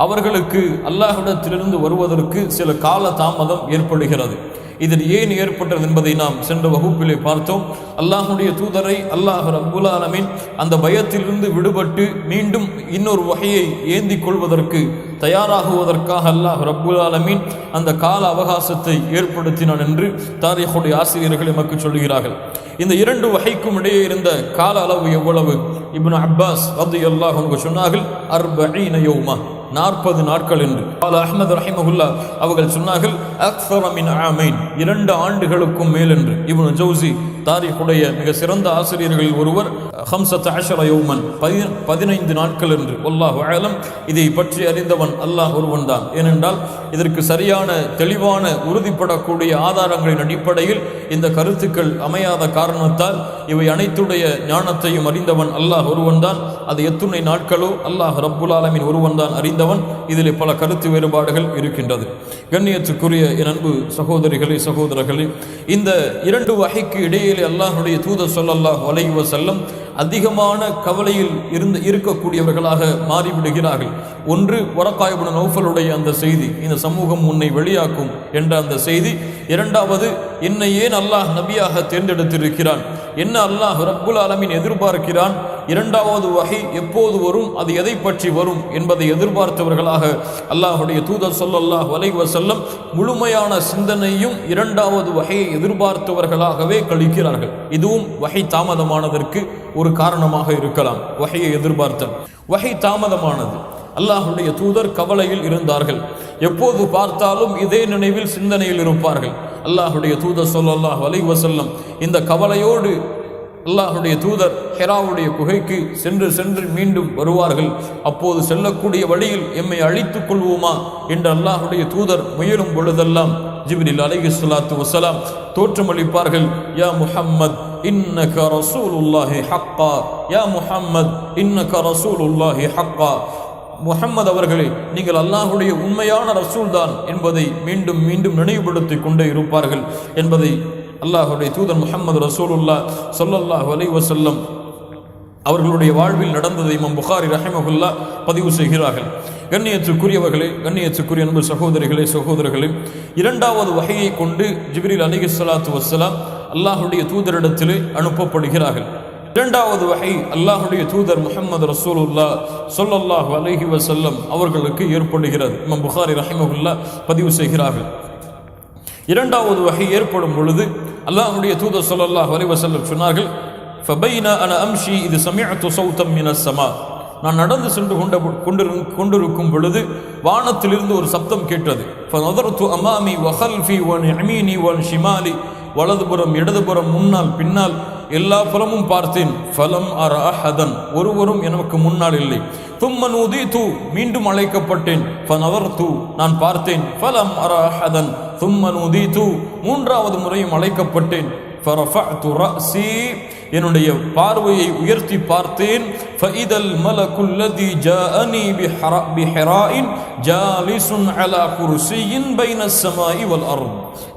அவர்களுக்கு அல்லாஹ்விடத்திலிருந்து வருவதற்கு சில கால தாமதம் ஏற்படுகிறது. இதில் ஏன் ஏற்பட்டது என்பதை நாம் சென்ற வகுப்பிலே பார்த்தோம். அல்லாஹுடைய தூதரை அல்லாஹ் ரப்புல் ஆலமீன் அந்த பயத்திலிருந்து விடுபட்டு மீண்டும் இன்னொரு வகையை ஏந்தி கொள்வதற்கு தயாராகுவதற்காக அல்லாஹ் ரப்புல் ஆலமீன் அந்த கால அவகாசத்தை ஏற்படுத்தினான் என்று தாரீஹுடைய ஆசிரியர்கள் எமக்கு சொல்கிறார்கள். இந்த இரண்டு வகைக்கும் இடையே இருந்த கால அளவு எவ்வளவு? இப்னு அப்பாஸ் ரலியல்லாஹு அன்ஹு சொன்னார்கள் 40 யௌமா, 40 நாட்கள் என்று. அஹ்மத் ரஹிமஹுல்லா அவர்கள் சொன்னார்கள் அக்ஸர மின் ஆமைன், 2 ஆண்டுகளுக்கும் மேல் என்று. இப்னு ஜௌசி தாரீஹுடைய மிக சிறந்த ஆசிரியர்களில் ஒருவர் 15 யௌமன், 15 நாட்கள் என்று. வல்லாஹு அலம், இதை பற்றி அறிந்தவன் அல்லாஹ் ஒருவன் தான். ஏனென்றால் இதற்கு சரியான தெளிவான உறுதிப்படக்கூடிய ஆதாரங்களின் அடிப்படையில் இந்த கருத்துக்கள் அமையாத காரணத்தால் இவை அனைத்துடைய ஞானத்தையும் அறிந்தவன் அல்லாஹ் ஒருவன் தான். அது எத்துணை நாட்களோ அல்லாஹ் ரப்புல் ஆலமீன் ஒருவன் தான் அறிந்தவன். இதிலே பல கருத்து வேறுபாடுகள் இருக்கின்றது. கண்ணியத்துக்குரிய என் அன்பு சகோதரிகளே சகோதரர்களே, இந்த 2 வகைக்கு இடையிலே அல்லாஹ்வுடைய தூதர் ஸல்லல்லாஹு அலைஹி வஸல்லம் அதிகமான கவலையில் இருக்கக்கூடியவர்களாக மாறிவிடுகிறார்கள். ஒன்று, வரக்கா இப்னு நௌஃபலுடைய அந்த செய்தி, இந்த சமூகம் உன்னை வெளியாக்கும் என்ற அந்த செய்தி. இரண்டாவது, என்னை ஏன் அல்லாஹ் நபியாக தேர்ந்தெடுத்திருக்கிறான், என்ன அல்லாஹ் ரப்புல் ஆலமீன் எதிர்பார்க்கிறான், இரண்டாவது வகை எப்போது வரும், அது எதை பற்றி வரும் என்பதை எதிர்பார்த்தவர்களாக அல்லாஹுடைய தூதர் ஸல்லல்லாஹு அலைஹி வஸல்லம் முழுமையான சிந்தனையும் இரண்டாவது வகையை எதிர்பார்த்தவர்களாகவே கழிக்கிறார்கள். இதுவும் வகை தாமதமானதற்கு ஒரு காரணமாக இருக்கலாம். வகையை எதிர்பார்த்தல், வகை தாமதமானது. அல்லாஹுடைய தூதர் கவலையில் இருந்தார்கள். எப்போது பார்த்தாலும் இதே நினைவில் சிந்தனையில் இருப்பார்கள். அல்லாஹுடைய தூதர் ஸல்லல்லாஹு அலைஹி வஸல்லம் இந்த கவலையோடு அல்லாஹுடைய தூதர் ஹிராவுடைய குகைக்கு சென்று மீண்டும் வருவார்கள். அப்போது செல்லக்கூடிய வழியில் எம்மை அழித்துக் கொள்வோமா என்று அல்லாஹுடைய தூதர் முயலும் பொழுதெல்லாம் ஜிப்ரீல் அலைஹிஸ்ஸலாத்து வஸலாம் தோற்றமளிப்பார்கள். யா முஹம்மத் இன்னக ரசூலுல்லாஹி ஹக்கா, யா முஹம்மத் இன்னக ரசூலுல்லாஹி ஹக்கா, முஹம்மது அவர்களே நீங்கள் அல்லாஹுடைய உண்மையான ரசூல் தான் என்பதை மீண்டும் மீண்டும் நினைவுபடுத்திக் கொண்டே இருப்பார்கள் என்பதை அல்லாஹுடைய தூதர் முஹம்மது ரசூலுல்லாஹ் ஸல்லல்லாஹு அலைஹி வஸல்லம் அவர்களுடைய வாழ்வில் நடந்ததை இமாம் புகாரி ரஹிமஹுல்லா பதிவு செய்கிறார்கள். கண்ணியத்துக்குரியவர்களே, கண்ணியத்துக்குரிய அன்பு சகோதரிகளே சகோதரர்களே, இரண்டாவது வகையை கொண்டு ஜிப்ரீல் அலைஹிஸ்ஸலாத்து வஸ்ஸலாம் அல்லாஹுடைய தூதரிடத்திலே அனுப்பப்படுகிறார்கள். இரண்டாவது வகை அல்லாஹுடைய தூதர் முஹம்மது ரசூலுல்லாஹ் ஸல்லல்லாஹு அலைஹி வஸல்லம் அவர்களுக்கு ஏற்படுகிறது. இமாம் புகாரி ரஹிமஹுல்லா பதிவு செய்கிறார்கள். இரண்டாவது வகை ஏற்படும் பொழுது அல்லாஹுடைய தூதர் ஸல்லல்லாஹு அலைஹி வஸல்லம் சொன்னார்கள், ஃபபைனா அன அம்ஷி இது சமிஅத்து ஸௌதம் மினஸ் ஸமா, நான் நடந்து சென்று கொண்டிருக்கும் பொழுது வானத்திலிருந்து ஒரு சப்தம் கேட்டது. ஃபனதர்து அமாமி வ கல்ஃபி வ யமீனி வ ஷிமாலி, வலதுபுறம் இடதுபுறம் முன்னால் பின்னால் எல்லா புறமும் பார்த்தேன். ஃபலம் அர அஹதன், ஒருவரும் எனக்கு முன்னால் இல்லை. தும்ம நூதிது, மீண்டும் அழைக்கப்பட்டேன். ஃபனதர்து, நான் பார்த்தேன். ஃபலம் அர அஹதன் தும்ம நூதிது, மூன்றாவது முறையும் அழைக்கப்பட்டேன். ஃபரஃபஅது ரஅஸி, என்னுடைய பார்வையை உயர்த்தி பார்த்தேன். ஃபஇதல் மலக்குல் லதி ஜாஅனி பிஹிராஇன் ஜாலிசுன் அலா குர்சியின் பைனஸ் ஸமாஇ வல் அர்த்,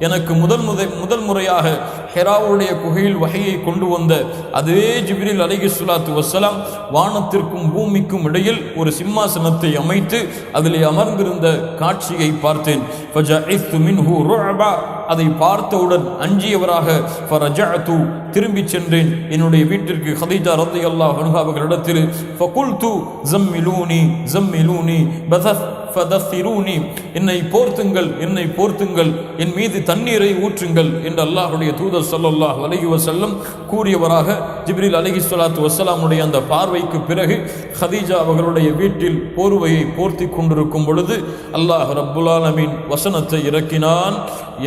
எனக்கு முதல் முறையாக ஹிராவுடைய குகையில் வஹையை கொண்டு வந்த அதே ஜிப்ரீல் அலைஹிஸ்ஸலாத்து வஸ்ஸலாம் வானத்திற்கும் பூமிக்கும் இடையில் ஒரு சிம்மாசனத்தை அமைத்து அதிலே அமர்ந்திருந்த காட்சியை பார்த்தேன். ஃபஜஅத்து மின்ஹு ருஅபா, அதை பார்த்தவுடன் அஞ்சியவராக ஃபரஜஅது, திரும்பி சென்றேன் என்னுடைய வீட்டிற்கு. ஹதீஜா ரலியல்லாஹு அன்ஹா அவர்களிடத்தில் ஃபகுல்து ஜம்மிலூனி ஜம்மிலூனி ஃபதஃபிரூனி, என்னை போர்த்துங்கள் என்னை போர்த்துங்கள், என் மீது தண்ணீரை ஊற்றுங்கள் என்று அல்லாஹுடைய தூதர் ஸல்லல்லாஹு அலைஹி வஸல்லம் கூறியவராக ஜிப்ரீல் அலைஹிஸ்ஸலாத்து வஸ்ஸலாமுடைய அந்த பார்வைக்கு பிறகு ஹதீஜா அவர்களுடைய வீட்டில் போர்வையை போர்த்தி கொண்டிருக்கும் பொழுது அல்லாஹ் ரப்புல் ஆலமீன் வசனத்தை இறக்கினான்.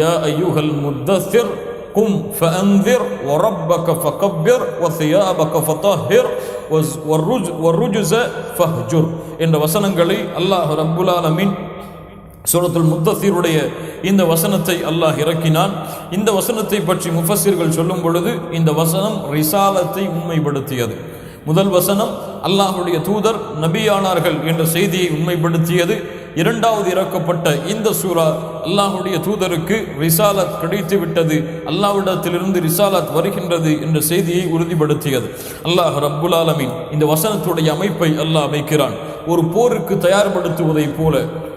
யா அய்யுஹல் முத்தஸிர் கும் ஃபஅன்திர் வரப்பக ஃபகப்பிர் வஸியாபக ஃபதஹிர் வர்ருஜஸ ஃபஹ்ஜுர் என்ற வசனங்களை அல்லாஹ் ரப்புல் ஆலமீன் சூரத்துல் முத்தஸிருடைய இந்த வசனத்தை அல்லாஹ் இறக்கினான். இந்த வசனத்தை பற்றி முஃபஸ்ஸிர்கள் சொல்லும் பொழுது இந்த வசனம் ரிசாலத்தை உண்மைப்படுத்தியது. முதல் வசனம் அல்லாஹுடைய தூதர் நபியானார்கள் என்ற செய்தியை உண்மைப்படுத்தியது. இரண்டாவது இறக்கப்பட்ட இந்த சூரா அல்லாஹுடைய தூதருக்கு ரிசாலத் கிடைத்து விட்டது, அல்லாஹ்விடத்திலிருந்து ரிசாலத் வருகின்றது என்ற செய்தியை உறுதிப்படுத்தியது. அல்லாஹ் ரப்புல் ஆலமீன் இந்த வசனத்துடைய அமைப்பை அல்லாஹ் அமைக்கிறான். ஒரு போருக்கு தயார்படுத்துவதை போல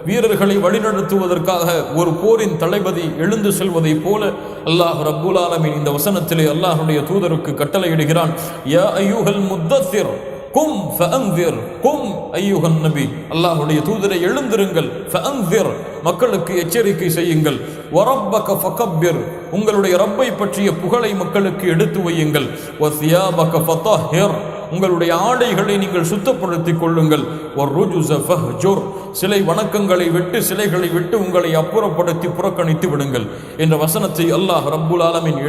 வீரர்களை வழிநடத்துவதற்காக ஒரு போரின் தளபதி எழுந்து செல்வதைப் போல அல்லாஹ் ரப்புல் ஆலமீன் இந்த வசனத்திலே அல்லாஹ்வுடைய தூதருக்கு கட்டளையிடுகிறான். யா அய்யுஹல் முத்தத்திர் கும் ஃபஅன்திர் கும் அய்யுஹன் நபி, அல்லாஹ்வுடைய தூதரை எழுந்திருங்கள், ஃபஅன்திர் மக்களுக்கு எச்சரிக்கை செய்யுங்கள், வரப்பக ஃபகப்பிர் உங்களுடைய ரப்பை பற்றிய புகழை மக்களுக்கு எடுத்து வையுங்கள், வஸியாபக ஃபதஹிர் உங்களுடைய ஆடைகளை நீங்கள் சுத்தப்படுத்திக் கொள்ளுங்கள், வர்ருஜுஸ ஃபஹ்ஜுர் சிலை வணக்கங்களை விட்டு சிலைகளை விட்டு உங்களை அப்புறப்படுத்தி புறக்கணித்து விடுங்கள் என்ற வசனத்தை அல்லாஹ் ரப்புல் ஆலமீன்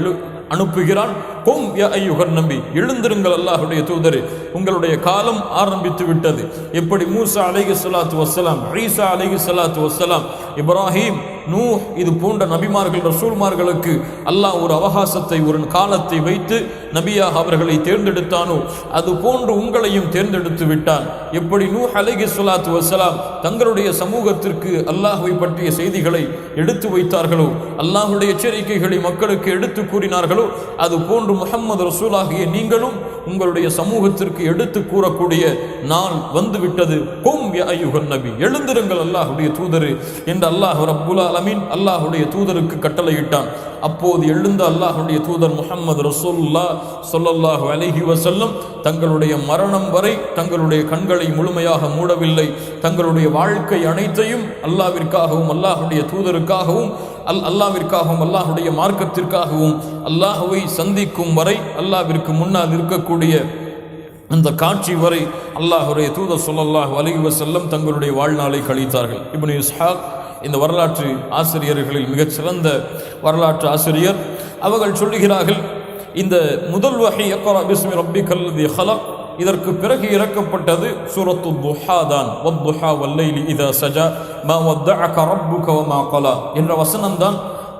அனுப்புகிறான். கும் யா அய்யுஹன் நபி, எழுந்திருங்கள் அல்லாஹ்வுடைய தூதரே, உங்களுடைய காலம் ஆரம்பித்து விட்டது. எப்படி மூசா அலைஹிஸ்ஸலாத்து வஸ்ஸலாம், ஈசா அலைஹிஸ்ஸலாத்து வஸ்ஸலாம், இப்ராஹீம், நூஹ் இது போன்ற நபிமார்கள் ரசூல்மார்களுக்கு அல்லாஹ் ஒரு அவகாசத்தை ஒரு காலத்தை வைத்து நபியாக அவர்களை தேர்ந்தெடுத்தானோ அது போன்று உங்களையும் தேர்ந்தெடுத்து விட்டான். எப்படி நூஹ் அலைஹிஸ்ஸலாத்து வஸ்ஸலாம் தங்களுடைய சமூகத்திற்கு அல்லாஹ்வை பற்றிய செய்திகளை எடுத்து வைத்தார்களோ, அல்லாஹ்வுடைய எச்சரிக்கைகளை மக்களுக்கு எடுத்து கூறினார்களோ, அது போன்று முஹம்மது ரசூலாகிய நீங்களும் உங்களுடைய சமூகத்திற்கு எடுத்து கூறக்கூடிய நாள் வந்துவிட்டது. கும் யா அய்யுஹன் நபி, எழுந்திருங்கள் அல்லாஹ்வுடைய தூதரே என்று அல்லாஹ் ரப்புல் ஆலமீன் அல்லாஹ்வுடைய தூதருக்கு கட்டளையிட்டான். அப்போது எழுந்த அல்லாஹ்வுடைய தூதர் முஹம்மது ரசூலுல்லாஹ் ஸல்லல்லாஹு அலைஹி வஸல்லம் தங்களுடைய மரணம் வரை தங்களுடைய கண்களை முழுமையாக மூடவில்லை. தங்களுடைய வாழ்க்கை அனைத்தையும் அல்லாஹ்விற்காகவும் அல்லாஹ்வுடைய தூதருக்காகவும் அல்லாஹ்விற்காகவும் அல்லாஹ்வுடைய மார்க்கத்திற்காகவும் அல்லாஹ்வை சந்திக்கும் வரை அல்லாஹ்விற்கு முன்னால் இருக்கக்கூடிய அந்த காட்சி வரை அல்லாஹ்வுடைய தூதர் ஸல்லல்லாஹு அலைஹி வஸல்லம் தங்களுடைய வாழ்நாளை கழித்தார்கள். இப்னு இஸ்ஹாக் இந்த வரலாற்று ஆசிரியர்களில் மிகச்சிறந்த வரலாற்று ஆசிரியர். அவர்கள் சொல்லுகிறார்கள், இந்த முதல் வஹி இக்ரா பிஸ்மி ரப்பிக்கல்லதி ஹலக் இதற்கு பிறகு இறக்கப்பட்டது சூரத்து துஹா தான். வத்துஹா வல்லைலி இதா சஜா மா வத்தஅக ரப்புக வமா கலா என்ற வசனம் தான்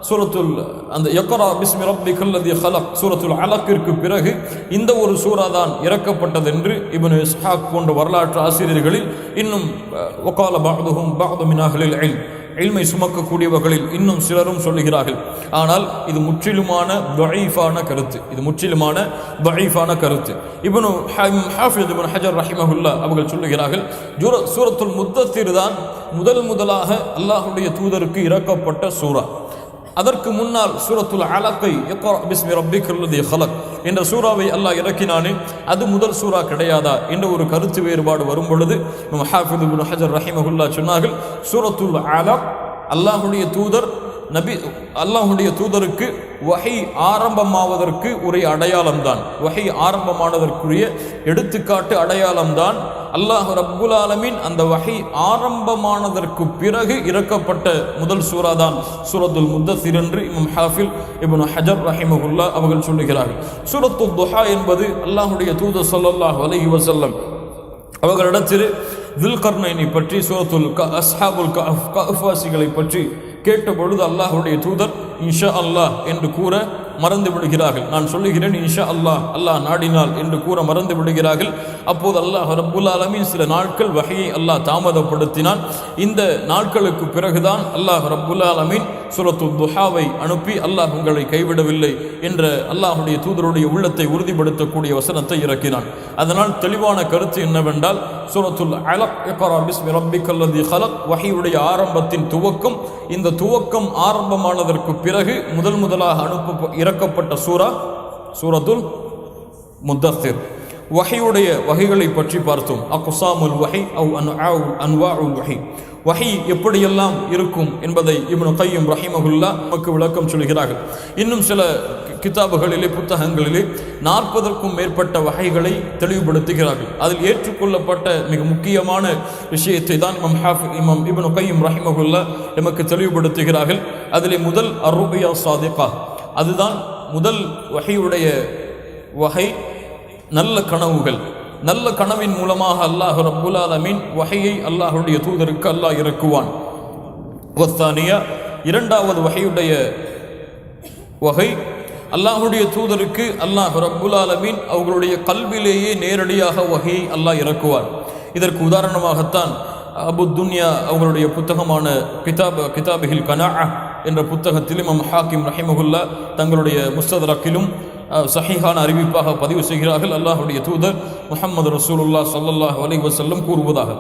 சூரத்துல் அந்த இக்ரா பிஸ்மி ரப்பிக்கல்லதி ஹலக் சூரத்துல் அலக்கிற்கு பிறகு இந்த ஒரு சூரா தான் இறக்கப்பட்டது என்று இப்னு இஸ்ஹாக் போன்ற வரலாற்று ஆசிரியர்களில் இன்னும் வகால பஅதுஹும் பஅது மின் அஹ்லில் இல்ம் இல்மை சுமக்கக்கூடியவர்களில் இன்னும் சிலரும் சொல்லுகிறார்கள். ஆனால் இது முற்றிலுமான தஈஃபான கருத்து. இது முற்றிலுமான தஈஃபான கருத்து. இப்னு ஹாஃபிஸ் இப்னு ஹஜர் ரஹிமஹுல்லாஹ் அவர்கள் சொல்லுகிறார்கள், சூரத்துல் முத்தத்திர் தான் முதலாக அல்லாஹ்வுடைய தூதருக்கு இறக்கப்பட்ட சூரா. அதற்கு முன்னால் சூரத்துல் அலக்கை இக்ரா பிஸ்மி ரப்பிக்கல்லதி ஹலக் என்ற சூறாவை அல்லாஹ் இறக்கினானே அது முதல் சூறா கிடையாதா என்ற ஒரு கருத்து வேறுபாடு வரும் பொழுது ஹாஃபிஸ் இப்னு ஹஜர் ரஹிமஹுல்லாஹ் சொன்னார்கள், சூரத்துல் அலக் அல்லாஹ்வுடைய தூதர் அல்லாஹ்வுடைய தூதருக்கு வஹி ஆரம்பமாவதற்கு ஒரு அடையாளம்தான், வஹி ஆரம்பமானதற்குரிய எடுத்துக்காட்டு அடையாளம்தான். அல்லாஹ் ரப்புல் ஆலமீன் அந்த வஹி ஆரம்பமானதற்கு பிறகு இறக்கப்பட்ட முதல் சூரா தான் சூரத்துல் முத்தஸிர் என்று இமாம் ஹாஃபிஸ் இப்னு ஹஜர் ரஹிமஹுல்லாஹ் அவர்கள் சொல்லுகிறார்கள். சூரத்துல் துஹா என்பது அல்லாஹ்வுடைய தூதர் ஸல்லல்லாஹு அலைஹி வஸல்லம் அவர்களிடத்தில் துல்கர்னைனை பற்றி சூரத்துல் அஸ்ஹாபுல் கஹ்ஃபாசிகளை பற்றி கேட்ட பொழுது அல்லாஹ்வுடைய தூதர் இன்ஷா அல்லாஹ் என்று கூற மறந்து விடுகிறார்கள். நான் சொல்லுகிறேன் இன்ஷா அல்லாஹ், அல்லாஹ் நாடினால் என்று கூற மறந்து விடுகிறார்கள். அப்போது அல்லாஹ் ரப்புல் ஆலமீன் சில நாட்கள் வஹியை அல்லாஹ் தாமதப்படுத்தினான். இந்த நாட்களுக்கு பிறகுதான் அல்லாஹ் ரப்புல் ஆலமீன் சூரத்துல் துஹாவை அனுப்பி அல்லாஹ் உங்களை கைவிடவில்லை என்ற அல்லாஹ்வுடைய தூதருடைய உள்ளத்தை உறுதிப்படுத்தக்கூடிய வசனத்தை இறக்கினான். அதனால் தெளிவான கருத்து என்னவென்றால் சூரத்துல் அலக் இக்ரா பிஸ்மி ரப்பிக்கல்லதி ஹலக் வஹியுடைய ஆரம்பத்தின் துவக்கம். இந்த துவக்கம் ஆரம்பமானதற்கு பிறகு முதலாக இறக்கப்பட்ட சூரா சூரத்துல் முத்தஸிர். வஹியுடைய வகைகளை பற்றி பார்த்தோம். அக்ஸாமுல் வஹி அவ் அன்வாஉல் வஹி, வஹி எப்படியெல்லாம் இருக்கும் என்பதை இப்னு கய்யிம் ரஹிமஹுல்லாஹ் நமக்கு விளக்கம் சொல்கிறார்கள். இன்னும் சில கிதாபுகளிலே புத்தகங்களிலே 40க்கும் மேற்பட்ட வகைகளை தெளிவுபடுத்துகிறார்கள். அதில் ஏற்றுக்கொள்ளப்பட்ட மிக முக்கியமான விஷயத்தை தான் இமாம் இப்னு கய்யிம் ரஹிமஹுல்லாஹ் நமக்கு தெளிவுபடுத்துகிறார்கள். அதிலே முதல் அர்ருபியா சாதிகா, அதுதான் முதல் வஹியுடைய வகை. நல்ல கனவுகள், நல்ல கனவின் மூலமாக அல்லாஹ் ரப்புல் ஆலமீன் வஹியை அல்லாஹ்வுடைய தூதருக்கு அல்லாஹ் இறக்குவான். வஸ்தானியா, இரண்டாவது வஹியுடைய வகை அல்லாஹ்வுடைய தூதருக்கு அல்லாஹ் ரப்புல் ஆலமீன் அவர்களுடைய கல்விலேயே நேரடியாக வஹியை அல்லாஹ் இறக்குவார். இதற்கு உதாரணமாகத்தான் அபு துன்யா அவங்களுடைய புத்தகமான கிதாபிஹில் கனாஅ என்ற புத்தகத்தில் இமாம் ஹாக்கிம் ரஹிமஹுல்லாஹ் தங்களுடைய முஸ்தத்ரக்கிலும் சஹீஹான அறிவிப்பாக பதிவு செய்கிறார்கள். அல்லாஹ்வுடைய தூதர் முஹம்மது ரசூலுல்லாஹ் ஸல்லல்லாஹு அலைஹி வஸல்லம் கூறுவதாக,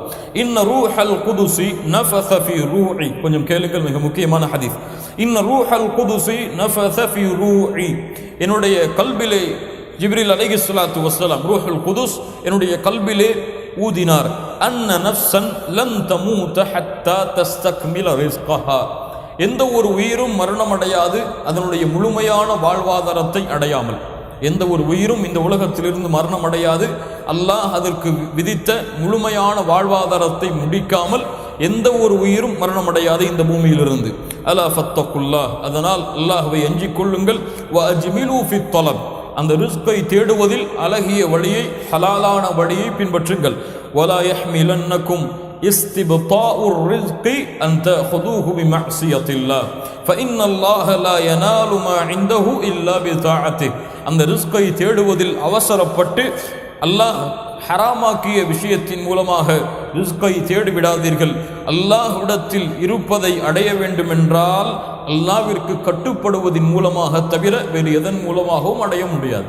இன்ன ரூஹல் குதுஸி நஃபஸ ஃபீ ரூஹி. கொஞ்சம் கேளுங்கள், மிக முக்கியமான ஹதீஸ். இன்ன ரூஹல் குதுஸி நஃபஸ ஃபீ ரூஹி. என்னுடைய கல்பிலே ஜிப்ரீல் அலைஹிஸ்ஸலாத்து வஸ்ஸலாம், ரூஹுல் குதுஸ் என்னுடைய கல்பிலே ஊதினார். அன்ன நஃப்ஸன் லன் தமூத ஹத்தா தஸ்தக்மில ரிஸ்கஹா. எந்த ஒரு உயிரும் மரணமடையாது அதனுடைய முழுமையான வாழ்வாதாரத்தை அடையாமல். எந்த ஒரு உயிரும் இந்த உலகத்திலிருந்து மரணம் அடையாது அல்லாஹ் அதற்கு விதித்த முழுமையான வாழ்வாதாரத்தை முடிக்காமல் எந்த ஒரு உயிரும் மரணமடையாது இந்த பூமியிலிருந்து. அலா ஃபத்தகுல்லாஹ், அதனால் அல்லாஹ்வை அஞ்சிக் கொள்ளுங்கள். வ அஜ்மிலு ஃபித் தலப், அந்த ரிஸ்கை தேடுவதில் அழகிய வழியை, ஹலாலான வழியை பின்பற்றுங்கள். வலா யஹ்மிலன்னக்கும் இஸ்திப்தாஉர் ரிஸ்கி அன் தஅஹுதுஹு பிமஅசியத்தில்லாஹ் ஃபஇன்னல்லாஹ லா யனாலு மா இன்தஹு இல்லா பிதாஅத்திஹ். அந்த ரிஸ்கை தேடுவதில் அவசரப்பட்டு அல்லாஹ் ஹராமாக்கிய விஷயத்தின் மூலமாக ரிஸ்கை தேடிவிடாதீர்கள். அல்லாஹ்விடத்தில் இருப்பதை அடைய வேண்டுமென்றால் அல்லாஹ்விற்கு கட்டுப்படுவதின் மூலமாக தவிர வேறு எதன் மூலமாகவும் அடைய முடியாது.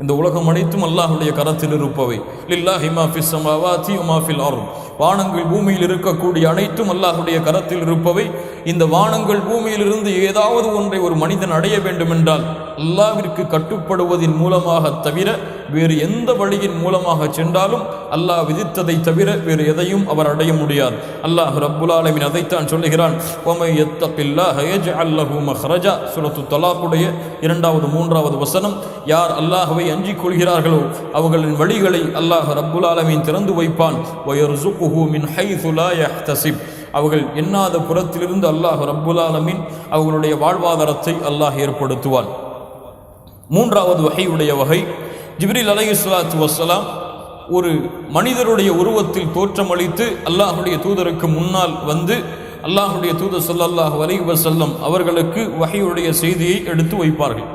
இந்த உலகம் அனைத்தும் அல்லாஹ்வுடைய கரத்தில் இருப்பவை. லில்லாஹி மா ஃபிஸ் ஸமாவாதி வ மா ஃபில் அர்த். வானங்கள் பூமியில் இருக்கக்கூடிய அனைத்தும் அல்லாஹ்வுடைய கரத்தில் இருப்பவை. இந்த வானங்கள் பூமியிலிருந்து ஏதாவது ஒன்றை ஒரு மனிதன் அடைய வேண்டுமென்றால் அல்லாஹ்விற்கு கட்டுப்படுவதின் மூலமாக தவிர வேறு எந்த வழியின் மூலமாக சென்றாலும் அல்லாஹ் விதித்ததை தவிர வேறு எதையும் அவர் அடைய முடியாது. அல்லாஹ் ரப்புல் ஆலமீன் அதைத்தான் சொல்லுகிறான். வமை யத்தகில்லாஹ யஜ்அல் லஹு மக்ரஜா. சூரத்து தலாக்குடைய 2வது 3வது வசனம். யார் அல்லாஹ்வை அஞ்சிக் கொள்கிறார்களோ அவர்களின் வழிகளை அல்லாஹ் ரப்புல் ஆலமீன் திறந்து வைப்பான். வயர்ஸுகுஹு மின் ஹைஸு லா யஹ்தஸிப். அவர்கள் எண்ணாத புறத்திலிருந்து அல்லாஹ் ரப்புல் ஆலமீன் அவர்களுடைய வாழ்வாதாரத்தை அல்லாஹ் ஏற்படுத்துவான். 3வது வஹீயுடைய வகை, ஜிப்ரீல் அலைஹிஸ்ஸலாத்து வஸ்ஸலாம் ஒரு மனிதருடைய உருவத்தில் தோற்றமளித்து அல்லாஹ்வுடைய தூதருக்கு முன்னால் வந்து அல்லாஹ்வுடைய தூதர் ஸல்லல்லாஹு அலைஹி வஸல்லம் அவர்களுக்கு வஹீயுடைய செய்தியை எடுத்து வைப்பார்கள்.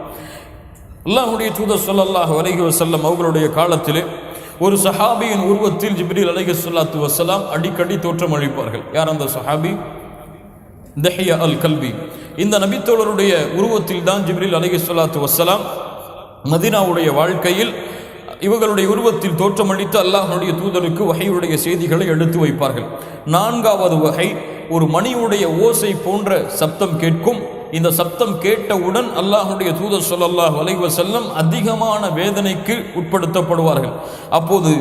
அல்லாஹ்வுடைய தூதர் ஸல்லல்லாஹு அலைஹி வஸல்லம் அவர்களுடைய காலத்திலே ஒரு சஹாபியின் உருவத்தில் ஜிப்ரீல் அலைஹிஸ்ஸலாத்து வஸ்ஸலாம் அடிக்கடி தோற்றமளிப்பார்கள். யார் அந்த சஹாபி? தஹியா அல் கல்பி. இந்த நபித்தோழருடைய உருவத்தில் தான் ஜிப்ரீல் அலைஹிஸ்ஸலாத்து வஸ்ஸலாம் மதீனாவுடைய வாழ்க்கையில் இவர்களுடைய உருவத்தில் தோற்றமளித்து அல்லாஹ்வுடைய தூதருக்கு வஹீயுடைய செய்திகளை எடுத்து வைப்பார்கள். 4வது வகை, ஒரு மணியுடைய ஓசை போன்ற சப்தம் கேட்கும். இந்த சப்தம் கேட்டவுடன் அல்லாஹ்வுடைய தூதர் ஸல்லல்லாஹு அலைஹி வஸல்லம் அதிகமான வேதனைக்கு உட்படுத்தப்படுவார்கள். அப்போது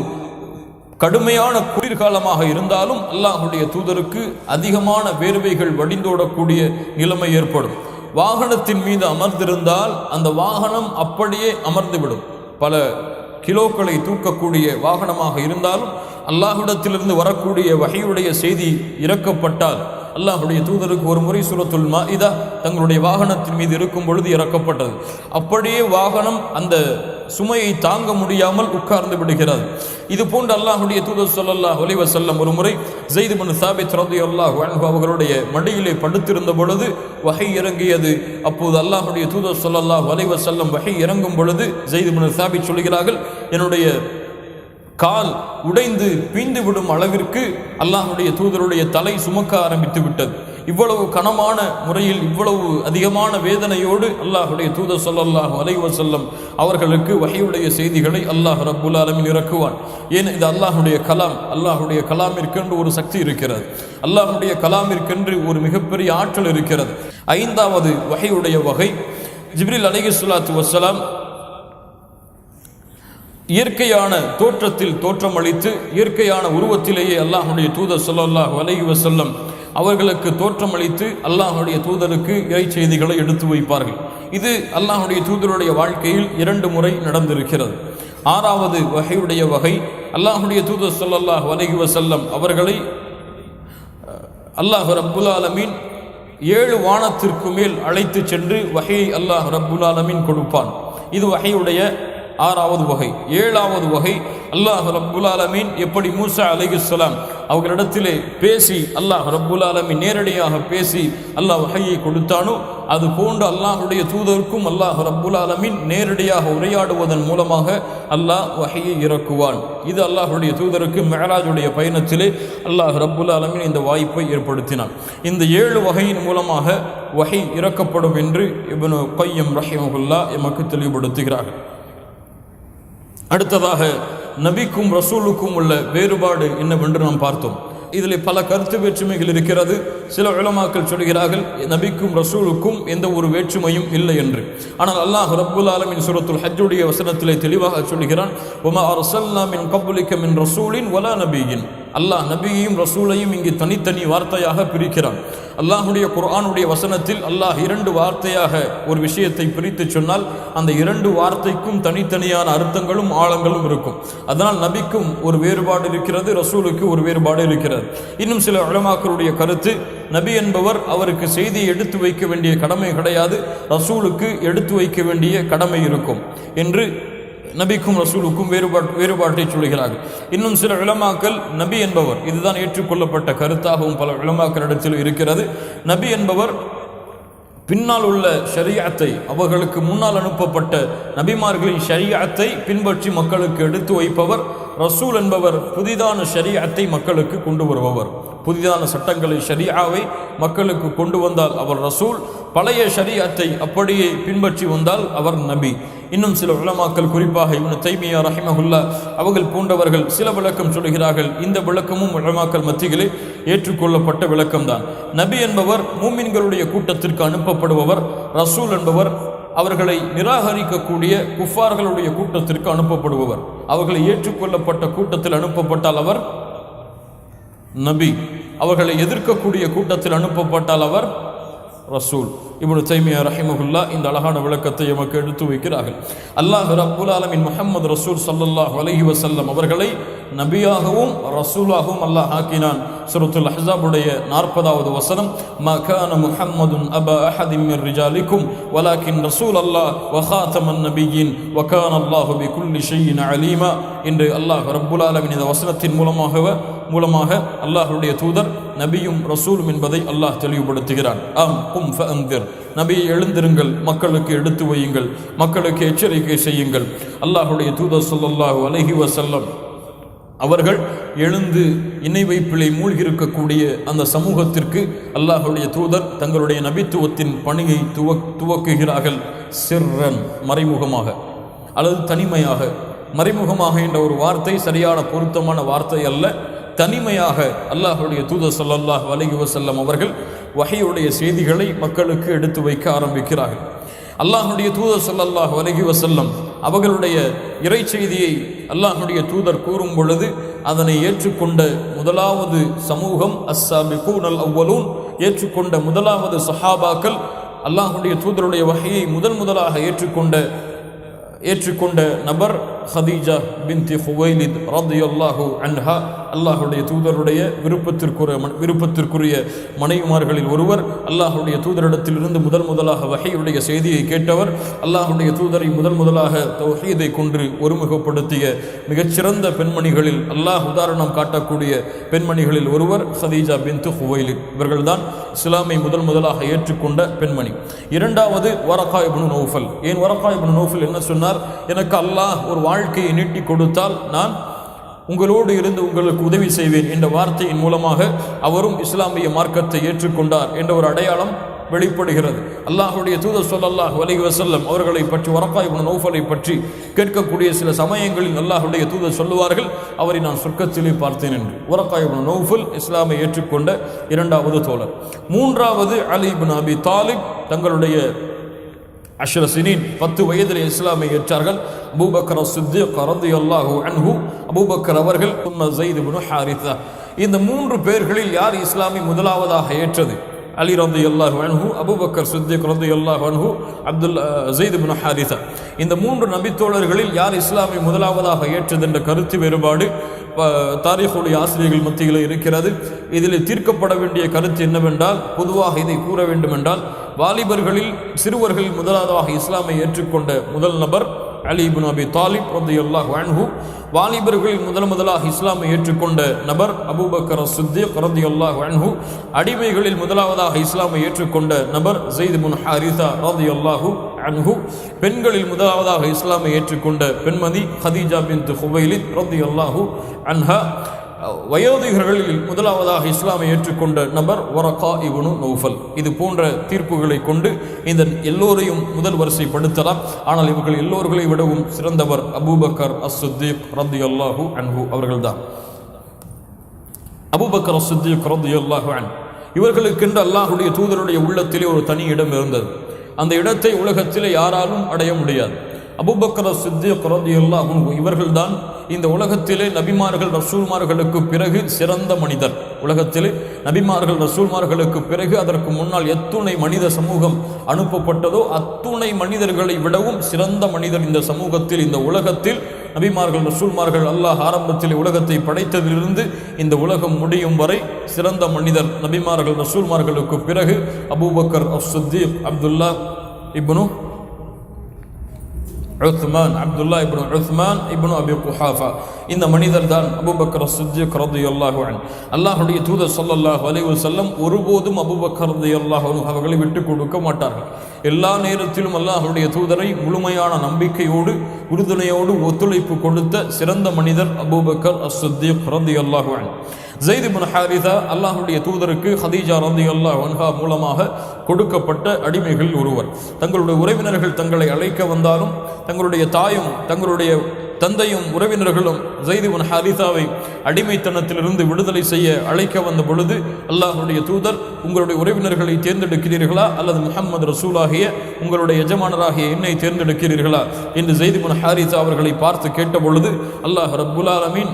கடுமையான குளிர்காலமாக இருந்தாலும் அல்லாஹ்வுடைய தூதருக்கு அதிகமான வேர்வைகள் வடிந்தோடக்கூடிய நிலைமை ஏற்படும். வாகனத்தின் மீது அமர்ந்திருந்தால் அந்த வாகனம் அப்படியே அமர்ந்துவிடும். பல கிலோக்களை தூக்கக்கூடிய வாகனமாக இருந்தாலும் அல்லாஹ்விடத்திலிருந்து வரக்கூடிய வஹீயுடைய செய்தி இறக்கப்பட்டால், அல்லாஹ்வுடைய தூதருக்கு ஒரு முறை சூரத்துல் மாஇதா தங்களுடைய வாகனத்தின் மீது இருக்கும் பொழுது இறக்கப்பட்டது. அப்படியே வாகனம் அந்த சுமையை தாங்க முடியாமல் உட்கார்ந்து விடுகிறது. இது போன்று அல்லாஹ்வுடைய தூதர் ஸல்லல்லாஹு அலைஹி வஸல்லம் ஒரு முறை ஸைத் இப்னு சாபித் ரலியல்லாஹு அன்ஹு அவர்களுடைய மடியிலே படுத்திருந்த பொழுது வஹீ இறங்கியது. அப்போது அல்லாஹ்வுடைய தூதர் ஸல்லல்லாஹு அலைஹி வஸல்லம் வஹீ இறங்கும் பொழுது ஸைத் இப்னு சாபித் சொல்கிறார்கள், என்னுடைய கால் உடைந்து பீந்து விடும் அளவிற்கு அல்லாஹ்வுடைய தூதருடைய தலை சுமக்க ஆரம்பித்து விட்டது. இவ்வளவு கனமான முறையில், இவ்வளவு அதிகமான வேதனையோடு அல்லாஹ்வுடைய தூதர் ஸல்லல்லாஹு அலைஹி வஸல்லம் அவர்களுக்கு வஹீயுடைய செய்திகளை அல்லாஹ் ரப்புல் ஆலமீன் இறக்குவான். ஏன், இது அல்லாஹ்வுடைய கலாம். அல்லாஹ்வுடைய கலாமிற்கென்று ஒரு சக்தி இருக்கிறது. அல்லாஹ்வுடைய கலாமிற்கென்று ஒரு மிகப்பெரிய ஆற்றல் இருக்கிறது. 5வது வஹீயுடைய வகை, ஜிப்ரீல் அலைஹிஸ்ஸலாத்து வஸ்ஸலாம் இயற்கையான தோற்றத்தில் தோற்றமளித்து இயற்கையான உருவத்திலேயே அல்லாஹ்வுடைய தூதர் ஸல்லல்லாஹு அலைஹி வஸல்லம் அவர்களுக்கு தோற்றமளித்து அல்லாஹ்வுடைய தூதருக்கு இறை செய்திகளை எடுத்து வைப்பார்கள். இது அல்லாஹ்வுடைய தூதருடைய வாழ்க்கையில் 2 முறை நடந்திருக்கிறது. 6வது வஹீயுடைய வகை, அல்லாஹ்வுடைய தூதர் ஸல்லல்லாஹு அலைஹி வஸல்லம் அவர்களை அல்லாஹ் ரப்புல் ஆலமீன் 7 வானத்திற்கு மேல் அழைத்து சென்று வஹீயை அல்லாஹ் ரப்புல் ஆலமீன் கொடுப்பான். இது வஹீயுடைய 6வது வகை. 7வது வகை, அல்லாஹ் ரப்புல் ஆலமீன் எப்படி மூசா அலைஹிஸ்ஸலாம் அவர்களிடத்திலே பேசி அல்லாஹ் ரப்புல் ஆலமீன் நேரடியாக பேசி அல்லாஹ் வஹையை கொடுத்தானோ அது போன்று அல்லாஹுடைய தூதருக்கும் அல்லாஹ் ரப்புல் ஆலமீன் நேரடியாக உரையாடுவதன் மூலமாக அல்லாஹ் வஹையை இறக்குவான். இது அல்லாஹுடைய தூதருக்கு மிஅராஜுடைய பயணத்திலே அல்லாஹ் ரப்புல் ஆலமீன் இந்த வாய்ப்பை ஏற்படுத்தினான். இந்த 7 வகையின் மூலமாக வஹை இறக்கப்படும் என்று இப்னு கையம் ரஹிமஹுல்லாஹ் எமக்கு தெளிவுபடுத்துகிறார்கள். அடுத்ததாக நபிக்கும் ரசூலுக்கும் உள்ள வேறுபாடு என்னவென்று நாம் பார்த்தோம். இதில் பல கருத்து வேற்றுமைகள் இருக்கிறது. சில உலமாக்கள் சொல்கிறார்கள் நபிக்கும் ரசூலுக்கும் எந்த ஒரு வேற்றுமையும் இல்லை என்று. ஆனால் அல்லாஹ் ரப்புல் ஆலமீன் சூரத்துல் ஹஜ்ஜுடைய வசனத்திலே தெளிவாக சொல்கிறான், வமா அர்ஸல்னா மின் கப்லிக மின் ரசூலின் வலா நபியின். அல்லாஹ் நபியையும் ரசூலையும் இங்கு தனித்தனி வார்த்தையாக பிரிக்கிறான். அல்லாஹுடைய குர்ஆனுடைய வசனத்தில் அல்லாஹ் 2 வார்த்தையாக ஒரு விஷயத்தை பிரித்து சொன்னால் அந்த 2 வார்த்தைக்கும் தனித்தனியான அர்த்தங்களும் ஆழங்களும் இருக்கும். அதனால் நபிக்கும் ஒரு வேறுபாடு இருக்கிறது, ரசூலுக்கு ஒரு வேறுபாடு இருக்கிறது. இன்னும் சில உலமாக்களுடைய கருத்து, நபி என்பவர் அவருக்கு செய்தியை எடுத்து வைக்க வேண்டிய கடமை கிடையாது, ரசூலுக்கு எடுத்து வைக்க வேண்டிய கடமை இருக்கும் என்று நபிக்கும் ரசூலுக்கும் வேறுபாட்டை சொல்கிறார்கள். இன்னும் சில உலமாக்கள் நபி என்பவர், இதுதான் ஏற்றுக்கொள்ளப்பட்ட கருத்தாகவும் பல உலமாக்களிடத்தில் இருக்கிறது, நபி என்பவர் பின்னால் உள்ள ஷரீஅத்தை, அவர்களுக்கு முன்னால் அனுப்பப்பட்ட நபிமார்களின் ஷரீஅத்தை பின்பற்றி மக்களுக்கு எடுத்து வைப்பவர். ரசூல் என்பவர் புதிதான ஷரீஅத்தை மக்களுக்கு கொண்டு வருபவர். புதிதான சட்டங்களை ஷரீஆவை மக்களுக்கு கொண்டு வந்தால் அவர் ரசூல், பழைய ஷரீஅத்தை அப்படியே பின்பற்றி வந்தால் அவர் நபி. இன்னும் சில உலமாக்கள், குறிப்பாக இப்னு தைமியா ரஹிமஹுல்லாஹ் அவர்கள் போன்றவர்கள் சில விளக்கம் சொல்கிறார்கள். இந்த விளக்கமும் உலமாக்கள் மத்தியிலே ஏற்றுக்கொள்ளப்பட்ட விளக்கம்தான். நபி என்பவர் மூமின்களுடைய கூட்டத்திற்கு அனுப்பப்படுபவர். ரசூல் என்பவர் அவர்களை நிராகரிக்கக்கூடிய குஃபார்களுடைய கூட்டத்திற்கு அனுப்பப்படுபவர். அவர்களை ஏற்றுக்கொள்ளப்பட்ட கூட்டத்தில் அனுப்பப்பட்டால் அவர் நபி, அவர்களை எதிர்க்கக்கூடிய கூட்டத்தில் அனுப்பப்பட்டால் அவர் ரசூல். இப்னு தைமியா ரஹிமஹுல்லாஹ் இந்த அழகான விளக்கத்தை எமக்கு எடுத்து வைக்கிறார்கள். அல்லாஹ் ரப்புல் ஆலமீன் முஹம்மது ரசூல் ஸல்லல்லாஹு அலைஹி வஸல்லம் அவர்களை நபியாகவும் ரசூலாகவும் அல்லாஹ் ஆக்கினான். சூரத்துல் அஹ்ஸாபுடைய 40வது வசனம், மா கான முஹம்மதுன் அபா அஹதின் மின் ரிஜாலிக்கும் வலாக்கின் ரசூலல்லாஹ் வ காதமன் நபியின் வ கான அல்லாஹு பிகுல்லி ஷைஇன் அலீமா என்று அல்லாஹ் ரப்புல் ஆலமீன் இந்த வசனத்தின் மூலமாக அல்லாஹ்வுடைய தூதர் நபியும் ரசூலும் என்பதை அல்லாஹ் தெளிவுபடுத்துகிறான். ஆம் கும் ஃபஅன்திர், நபியை எழுந்திருங்கள், மக்களுக்கு எடுத்து வையுங்கள், மக்களுக்கு எச்சரிக்கை செய்யுங்கள். அல்லாஹ்வுடைய தூதர் ஸல்லல்லாஹு அலைஹி வஸல்லம் அவர்கள் எழுந்து இணை வைப்பிலே மூழ்கியிருக்கக்கூடிய அந்த சமூகத்திற்கு அல்லாஹ்வுடைய தூதர் தங்களுடைய நபித்துவத்தின் பணியை துவக்குகிறார்கள். சிர்ரன், மறைமுகமாக அல்லது தனிமையாக. மறைமுகமாக என்ற ஒரு வார்த்தை சரியான பொருத்தமான வார்த்தை அல்ல. தனிமையாக அல்லாஹ்வுடைய தூதர் ஸல்லல்லாஹு அலைஹி வஸல்லம் அவர்கள் வஹீயுடைய செய்திகளை மக்களுக்கு எடுத்து வைக்க ஆரம்பிக்கிறார்கள். அல்லாஹ்வுடைய தூதர் ஸல்லல்லாஹு அலைஹி வஸல்லம் அவர்களுடைய இறை செய்தியை அல்லாஹ்வுடைய தூதர் கூறும் பொழுது அதனை ஏற்றுக்கொண்ட முதலாவது சமூகம் அஸ்ஸாபிகூனல் அவ்வலூன், ஏற்றுக்கொண்ட முதலாவது சஹாபாக்கள், அல்லாஹ்வுடைய தூதருடைய வஹீயை முதலாக ஏற்றுக்கொண்ட நபர் ஹதீஜா பின்த் ஹுவைலித் ரலியல்லாஹு அன்ஹா, அல்லாஹ்வுடைய தூதருடைய விருப்பத்திற்குரிய மனைவிமார்களில் ஒருவர். அல்லாஹ்வுடைய தூதரிடத்திலிருந்து முதலாக வஹீயுடைய செய்தியை கேட்டவர். அல்லாஹ்வுடைய தூதரை முதலாக தௌஹீதை கொண்டு ஒருமுகப்படுத்திய மிகச்சிறந்த பெண்மணிகளில் அல்லாஹ் உதாரணம் காட்டக்கூடிய பெண்மணிகளில் ஒருவர் ஹதீஜா பின்த் ஹுவைலித். இவர்கள்தான் இஸ்லாமை முதலாக ஏற்றுக்கொண்ட பெண்மணி. இரண்டாவது வரகா இப்னு நௌஃபல். ஏன் வரகா இப்னு நௌஃபல் என்ன சொன்னார்? எனக்கு அல்லாஹ் ஒரு வாழ்க்கையை நீட்டி கொடுத்தால் நான் உங்களோடு இருந்து உங்களுக்கு உதவி செய்வேன் என்ற வார்த்தையின் மூலமாக அவரும் இஸ்லாமிய மார்க்கத்தை ஏற்றுக்கொண்டார் என்ற ஒரு அடையாளம் வெளிப்படுகிறது. அல்லாஹ்வுடைய தூதர் ஸல்லல்லாஹு அலைஹி வஸல்லம் அவர்களை பற்றி, வரகா இப்னு நௌஃபலை பற்றி கேட்கக்கூடிய சில சமயங்களில் அல்லாஹ்வுடைய தூதர் சொல்லுவார்கள், அவரை நான் சொர்க்கத்திலே பார்த்தேன் என்று. வரகா இப்னு நௌஃபல் இஸ்லாமை ஏற்றுக்கொண்ட இரண்டாவது தோழர். மூன்றாவது அலி இப்னு அபி தாலிப், தங்களுடைய 10 சினீன் 10 வயதில் இஸ்லாமை ஏற்றார்கள். அபூபக்கர் சித்திக் ரலியல்லாஹு அன்ஹு, அபூபக்கர் அவர்கள், ஸைத் இப்னு ஹாரிஸா. இந்த 3 பேர்களில் யார் இஸ்லாமை முதலாவதாக ஏற்றது? அலி ரலியல்லாஹு அன்ஹு, அபூபக்கர் சித்திக் ரலியல்லாஹு அன்ஹு, ஸைத் இப்னு ஹாரிஸா. இந்த 3 நபித்தோழர்களில் யார் இஸ்லாமை முதலாவதாக ஏற்றது என்ற கருத்து வேறுபாடு தாரீഖுடைய ஆசிரியர்கள் மத்தியில் இருக்கிறது. இதில் தீர்க்கப்பட வேண்டிய கருத்து என்னவென்றால், பொதுவாக இதை கூற வேண்டுமென்றால், வாலிபர்களில் சிறுவர்கள் முதலாவதாக இஸ்லாமை ஏற்றுக்கொண்ட முதல் நபர் அலி இப்னு அபி தாலிப் ரலியல்லாஹு அன்ஹு. வாலிபர்களில் முதலாக இஸ்லாமை ஏற்றுக்கொண்ட நபர் அபூபக்கர் அஸ்-சித்தீக் ரலியல்லாஹு அன்ஹு. அடிமைகளில் முதலாவதாக இஸ்லாமை ஏற்றுக்கொண்ட நபர் ஸைத் இப்னு ஹாரிஸா ரலியல்லாஹு அன்ஹு. பெண்களில் முதலாவதாக இஸ்லாமை ஏற்றுக்கொண்ட பெண்மதி ஹதீஜா பின்த் ஹுவைலித் ரலியல்லாஹு அன்ஹா. வயோதிகர்களில் முதலாவதாக இஸ்லாமை ஏற்றுக்கொண்ட நபர் வரகா இப்னு நௌஃபல். இது போன்ற தீர்ப்புகளை கொண்டு இந்த எல்லோரையும் முதல் வரிசைப்படுத்தலாம். ஆனால் இவர்கள் எல்லோர்களை விடவும் சிறந்தவர் அபூபக்கர் அஸ்-சித்தீக் ரலியல்லாஹு அன்ஹு அவர்கள்தான். அபூபக்கர் அஸ்-சித்தீக் ரலியல்லாஹு அன்ஹு இவர்களுக்கென்று அல்லாஹ்வுடைய தூதருடைய உள்ளத்திலே ஒரு தனி இடம் இருந்தது. அந்த இடத்தை உலகத்திலே யாராலும் அடைய முடியாது. அபூபக்கர் அஸ்-சித்தீக் ரலியல்லாஹு அன்ஹு இவர்கள்தான் இந்த உலகத்திலே நபிமார்கள் ரசூல்மார்களுக்கு பிறகு சிறந்த மனிதர். உலகத்திலே நபிமார்கள் ரசூல்மார்களுக்கு பிறகு அதற்கு முன்னால் எத்துணை மனித சமூகம் அனுப்பப்பட்டதோ அத்துணை மனிதர்களை விடவும் சிறந்த மனிதர் இந்த சமூகத்தில், இந்த உலகத்தில். நபிமார்கள் ரசூல்மார்கள் அல்லாஹ் ஆரம்பத்தில் உலகத்தை படைத்ததிலிருந்து இந்த உலகம் முடியும் வரை சிறந்த மனிதர் நபிமார்கள் ரசூல்மார்களுக்கு பிறகு அபூபக்கர் அஸ்-சித்தீக் அப்துல்லா இப்னு உஸ்மான் இப்னு அபி குஹாஃபா. இந்த மனிதர் தான் அபூபக்கர் அஸ்-சித்தீக் ரலியல்லாஹு அன்ஹு. அல்லாஹ்வுடைய தூதர் ஸல்லல்லாஹு அலைஹி வஸல்லம் ஒருபோதும் அபூபக்கர் ரலியல்லாஹு அன்ஹு அவர்களை விட்டு கொடுக்க மாட்டார்கள். எல்லா நேரத்திலும் அல்லாஹ்வுடைய தூதரை முழுமையான நம்பிக்கையோடு உறுதுணையோடு ஒத்துழைப்பு கொடுத்த சிறந்த மனிதர் அபூபக்கர் அஸ்-சித்தீக் ரலியல்லாஹு அன்ஹு. ஸைத் இப்னு ஹாரிஸா அல்லாஹ்வுடைய தூதருக்கு ஹதீஜா ரலியல்லாஹு அன்ஹா மூலமாக கொடுக்கப்பட்ட அடிமைகளில் ஒருவர். தங்களுடைய உறவினர்கள் தங்களை அழைக்க வந்தாலும் தங்களுடைய தாயும் தங்களுடைய தந்தையும் உறவினர்களும் ஸைத் இப்னு ஹாரிஸாவை அடிமைத்தனத்திலிருந்து விடுதலை செய்ய அழைக்க வந்த பொழுது அல்லாஹ்வுடைய தூதர், உங்களுடைய உறவினர்களை தேர்ந்தெடுக்கிறீர்களா அல்லது முஹம்மது ரசூலாகிய உங்களுடைய எஜமானராகிய என்னை தேர்ந்தெடுக்கிறீர்களா என்று ஸைத் இப்னு ஹாரிஸா அவர்களை பார்த்து கேட்ட பொழுது அல்லாஹ் ரப்புல் ஆலமீன்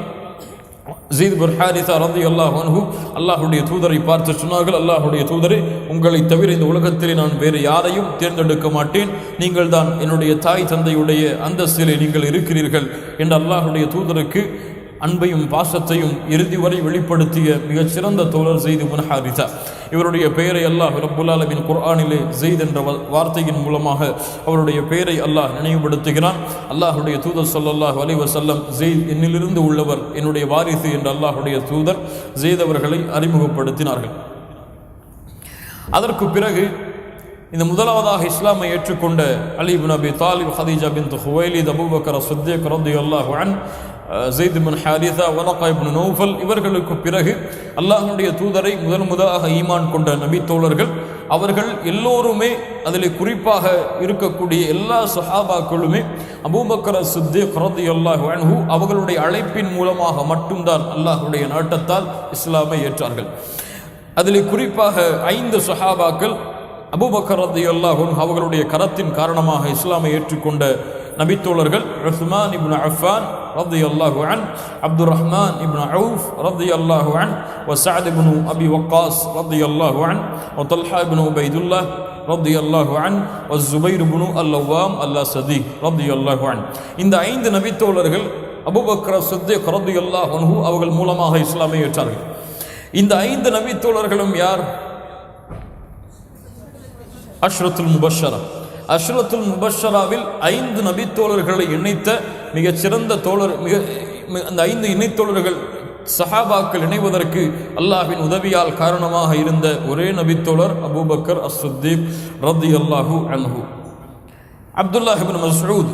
ஸைத் இப்னு ஹாரிஸா ரலியல்லாஹு அன்ஹு அல்லாஹ்வுடைய தூதரை பார்த்து சொன்னார்கள், அல்லாஹ்வுடைய தூதரே, உங்களை தவிர இந்த உலகத்திலே நான் வேறு யாரையும் தேர்ந்தெடுக்க மாட்டேன். நீங்கள் தான் என்னுடைய தாய் தந்தையுடைய அந்தஸ்திலே நீங்கள் இருக்கிறீர்கள் என்று அல்லாஹ்வுடைய தூதருக்கு அன்பையும் பாசத்தையும் இறுதி வரை வெளிப்படுத்திய மிகச்சிறந்த தோழர் ஸைத் இப்னு ஹாரிஸா. இவருடைய பெயரை அல்லாஹ் ரப்புல் ஆலமீன் குர்ஆனிலே ஸைத் என்ற வார்த்தையின் மூலமாக அவருடைய பெயரை அல்லாஹ் நினைவுபடுத்துகிறான். அல்லாஹ்வுடைய தூதர் ஸல்லல்லாஹு அலைஹி வஸல்லம் ஸைத் என்னிலிருந்து உள்ளவர், என்னுடைய வாரிசு என்று அல்லாஹ்வுடைய தூதர் ஸைத் அவர்களை அறிமுகப்படுத்தினார்கள். அதற்கு பிறகு இந்த முதலாவதாக இஸ்லாமை ஏற்றுக்கொண்ட அலி இப்னு அபி தாலிப், ஹதீஜா பின்த் ஹுவைலித், அபூபக்கர் அஸ்-சித்தீக் ரலியல்லாஹு அன்ஹு, ஸைத் இப்னு ஹாரிஸா, வரகா இப்னு நௌஃபல் இவர்களுக்கு பிறகு அல்லாஹ்வுடைய தூதரை முதலாக ஈமான் கொண்ட நபி தோழர்கள் அவர்கள் எல்லோருமே, அதில் குறிப்பாக இருக்கக்கூடிய எல்லா சஹாபாக்களுமே அபூபக்கர் அஸ்-சித்தீக் ரலியல்லாஹு அன்ஹு அவர்களுடைய அழைப்பின் மூலமாக மட்டும்தான் அல்லாஹ்வுடைய நாட்டத்தால் இஸ்லாமை ஏற்றார்கள். அதில் குறிப்பாக 5 சஹாபாக்கள் அபூபக்கர் ரலியல்லாஹு அன்ஹு அவர்களுடைய கரத்தின் காரணமாக இஸ்லாமை ஏற்றுக்கொண்ட நபித்தோழர்கள் உஸ்மான் இப்னு அஃபான் ரலியல்லாஹு அன்ஹு, அப்துர் ரஹ்மான் இப்னு அவுஃப் ரலியல்லாஹு அன்ஹு, வஸஅத் இப்னு அபி வக்காஸ் ரலியல்லாஹு அன்ஹு, வதல்ஹா இப்னு உபைதுல்லாஹ் ரலியல்லாஹு அன்ஹு, வஸுபைர் இப்னு அல்-லவ்வாம் அல்-அஸதி ரலியல்லாஹு அன்ஹு. இந்த 5 நபித்தோழர்கள் அபூபக்கர் அஸ்-சித்தீக் ரலியல்லாஹு அன்ஹு அவர்கள் மூலமாக இஸ்லாமை ஏற்றார்கள். இந்த 5 நபித்தோழர்களும் யார்? அஷ்ரத்துல் முபஷ்ஷரா. அஷ்ரத்துல் முபஷ்ஷராவில் 5 நபித்தோழர்களை இணைத்த மிகச்சிறந்த தோழர், அந்த 5 இணைத்தோழர்கள் சஹாபாக்கள் இணைவதற்கு அல்லாஹ்வின் உதவியால் காரணமாக இருந்த ஒரே நபித்தோழர் அபூபக்கர் அஸ்-சித்தீக் ரலியல்லாஹு அன்ஹு. அப்துல்லாஹ் இப்னு மஸ்ஊத்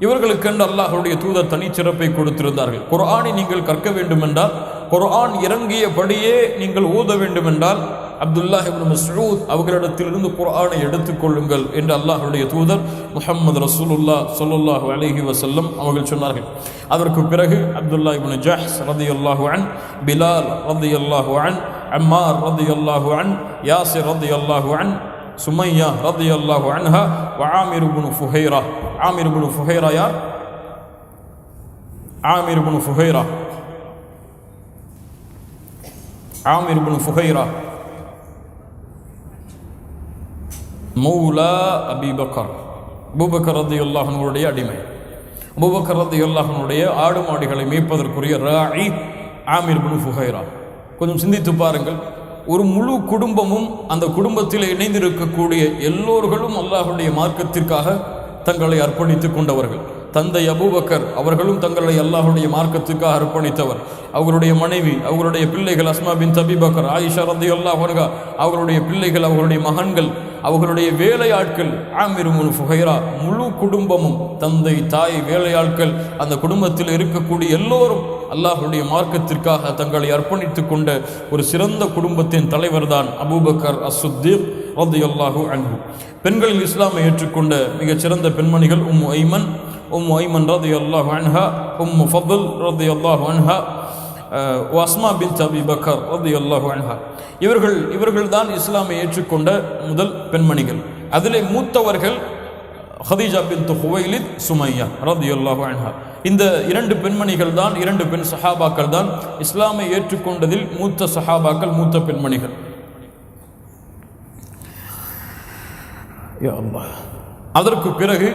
இவர்களுக்கென்று அல்லாஹ்வுடைய தூதர் தனிச்சிறப்பை கொடுத்திருந்தார்கள். குர்ஆனை நீங்கள் கற்க வேண்டுமென்றால், குர்ஆன் இறங்கியபடியே நீங்கள் ஓத வேண்டுமென்றால் அப்துல்லாஹ் இப்னு மஸ்ஊத் அவர்களிடத்திலிருந்து குர்ஆனை எடுத்துக்கொள்ளுங்கள் என்று அல்லாஹ்வுடைய தூதர் முஹம்மது ரசூலுல்லாஹ் ஸல்லல்லாஹு அலைஹி வஸல்லம் அவர்கள் சொன்னார்கள். அதற்கு பிறகு அப்துல்லாஹ் இப்னு ஜஹ்ஷ் ரலியல்லாஹு அன்ஹு, பிலால் ரலியல்லாஹு அன்ஹு, அம்மார் ரலியல்லாஹு அன்ஹு, யாசிர் ரலியல்லாஹு அன்ஹு, சுமையா ரலியல்லாஹு அன்ஹா, ஆமிர் இப்னு ஃபுஹைரா. ஆமிர் இப்னு ஃபுஹைரா யார்? ஆமிர் இப்னு ஃபுஹைரா, ஆமிர் இப்னு ஃபுஹைரா மௌலா அபூபக்கர், அபூபக்கர் ரலியல்லாஹு அன்ஹுடைய அடிமை. அபூபக்கர் ரலியல்லாஹு அன்ஹுடைய ஆடு மாடுகளை மேய்ப்பதற்குரிய ராயி ஆமிர் இப்னு ஃபுஹைரா. கொஞ்சம் சிந்தித்து பாருங்கள், ஒரு முழு குடும்பமும், அந்த குடும்பத்தில் இணைந்திருக்கக்கூடிய எல்லோர்களும் அல்லாஹ்வுடைய மார்க்கத்திற்காக தங்களை அர்ப்பணித்துக் கொண்டவர்கள். தந்தை அபூபக்கர் அவர்களும் தங்களை அல்லாஹ்வுடைய மார்க்கத்துக்காக அர்ப்பணித்தவர். அவர்களுடைய மனைவி, அவர்களுடைய பிள்ளைகள் அஸ்மா பின் அபீ பக்கர், ஆயிஷா ரலியல்லாஹு அன்ஹா அவர்களுடைய பிள்ளைகள், அவர்களுடைய மகன்கள், அவர்களுடைய வேலையாட்கள், ஆமிர் இப்னு ஃபுஹைரா, முழு குடும்பமும் தந்தை தாய் வேலையாட்கள் அந்த குடும்பத்தில் இருக்கக்கூடிய எல்லோரும் அல்லாஹ்வுடைய மார்க்கத்திற்காக தங்களை அர்ப்பணித்துக் கொண்ட ஒரு சிறந்த குடும்பத்தின் தலைவர் தான் அபூபக்கர் அஸ்-சித்தீக் ரலியல்லாஹு அன்ஹு. பெண்களில் இஸ்லாமை ஏற்றுக்கொண்ட மிகச்சிறந்த பெண்மணிகள் உம்மு ஐமன் ரலியல்லாஹு அன்ஹா, உம்மு ஃபضல் ரலியல்லாஹு அன்ஹா, அஸ்மா பின்த் அபீ பக்கர் ரலியல்லாஹு அன்ஹா. இவர்கள் தான் இஸ்லாமை ஏற்றுக்கொண்ட முதல் பெண்மணிகள். அதிலே மூத்தவர்கள் ஹதீஜா பின்த் ஹுவைலித், சுமையா ரலியல்லாஹு அன்ஹா. இந்த இரண்டு பெண்மணிகள் தான், இரண்டு பெண் சஹாபாக்கள் தான் இஸ்லாமை ஏற்றுக்கொண்டதில் மூத்த சஹாபாக்கள், மூத்த பெண்மணிகள். அதற்கு பிறகு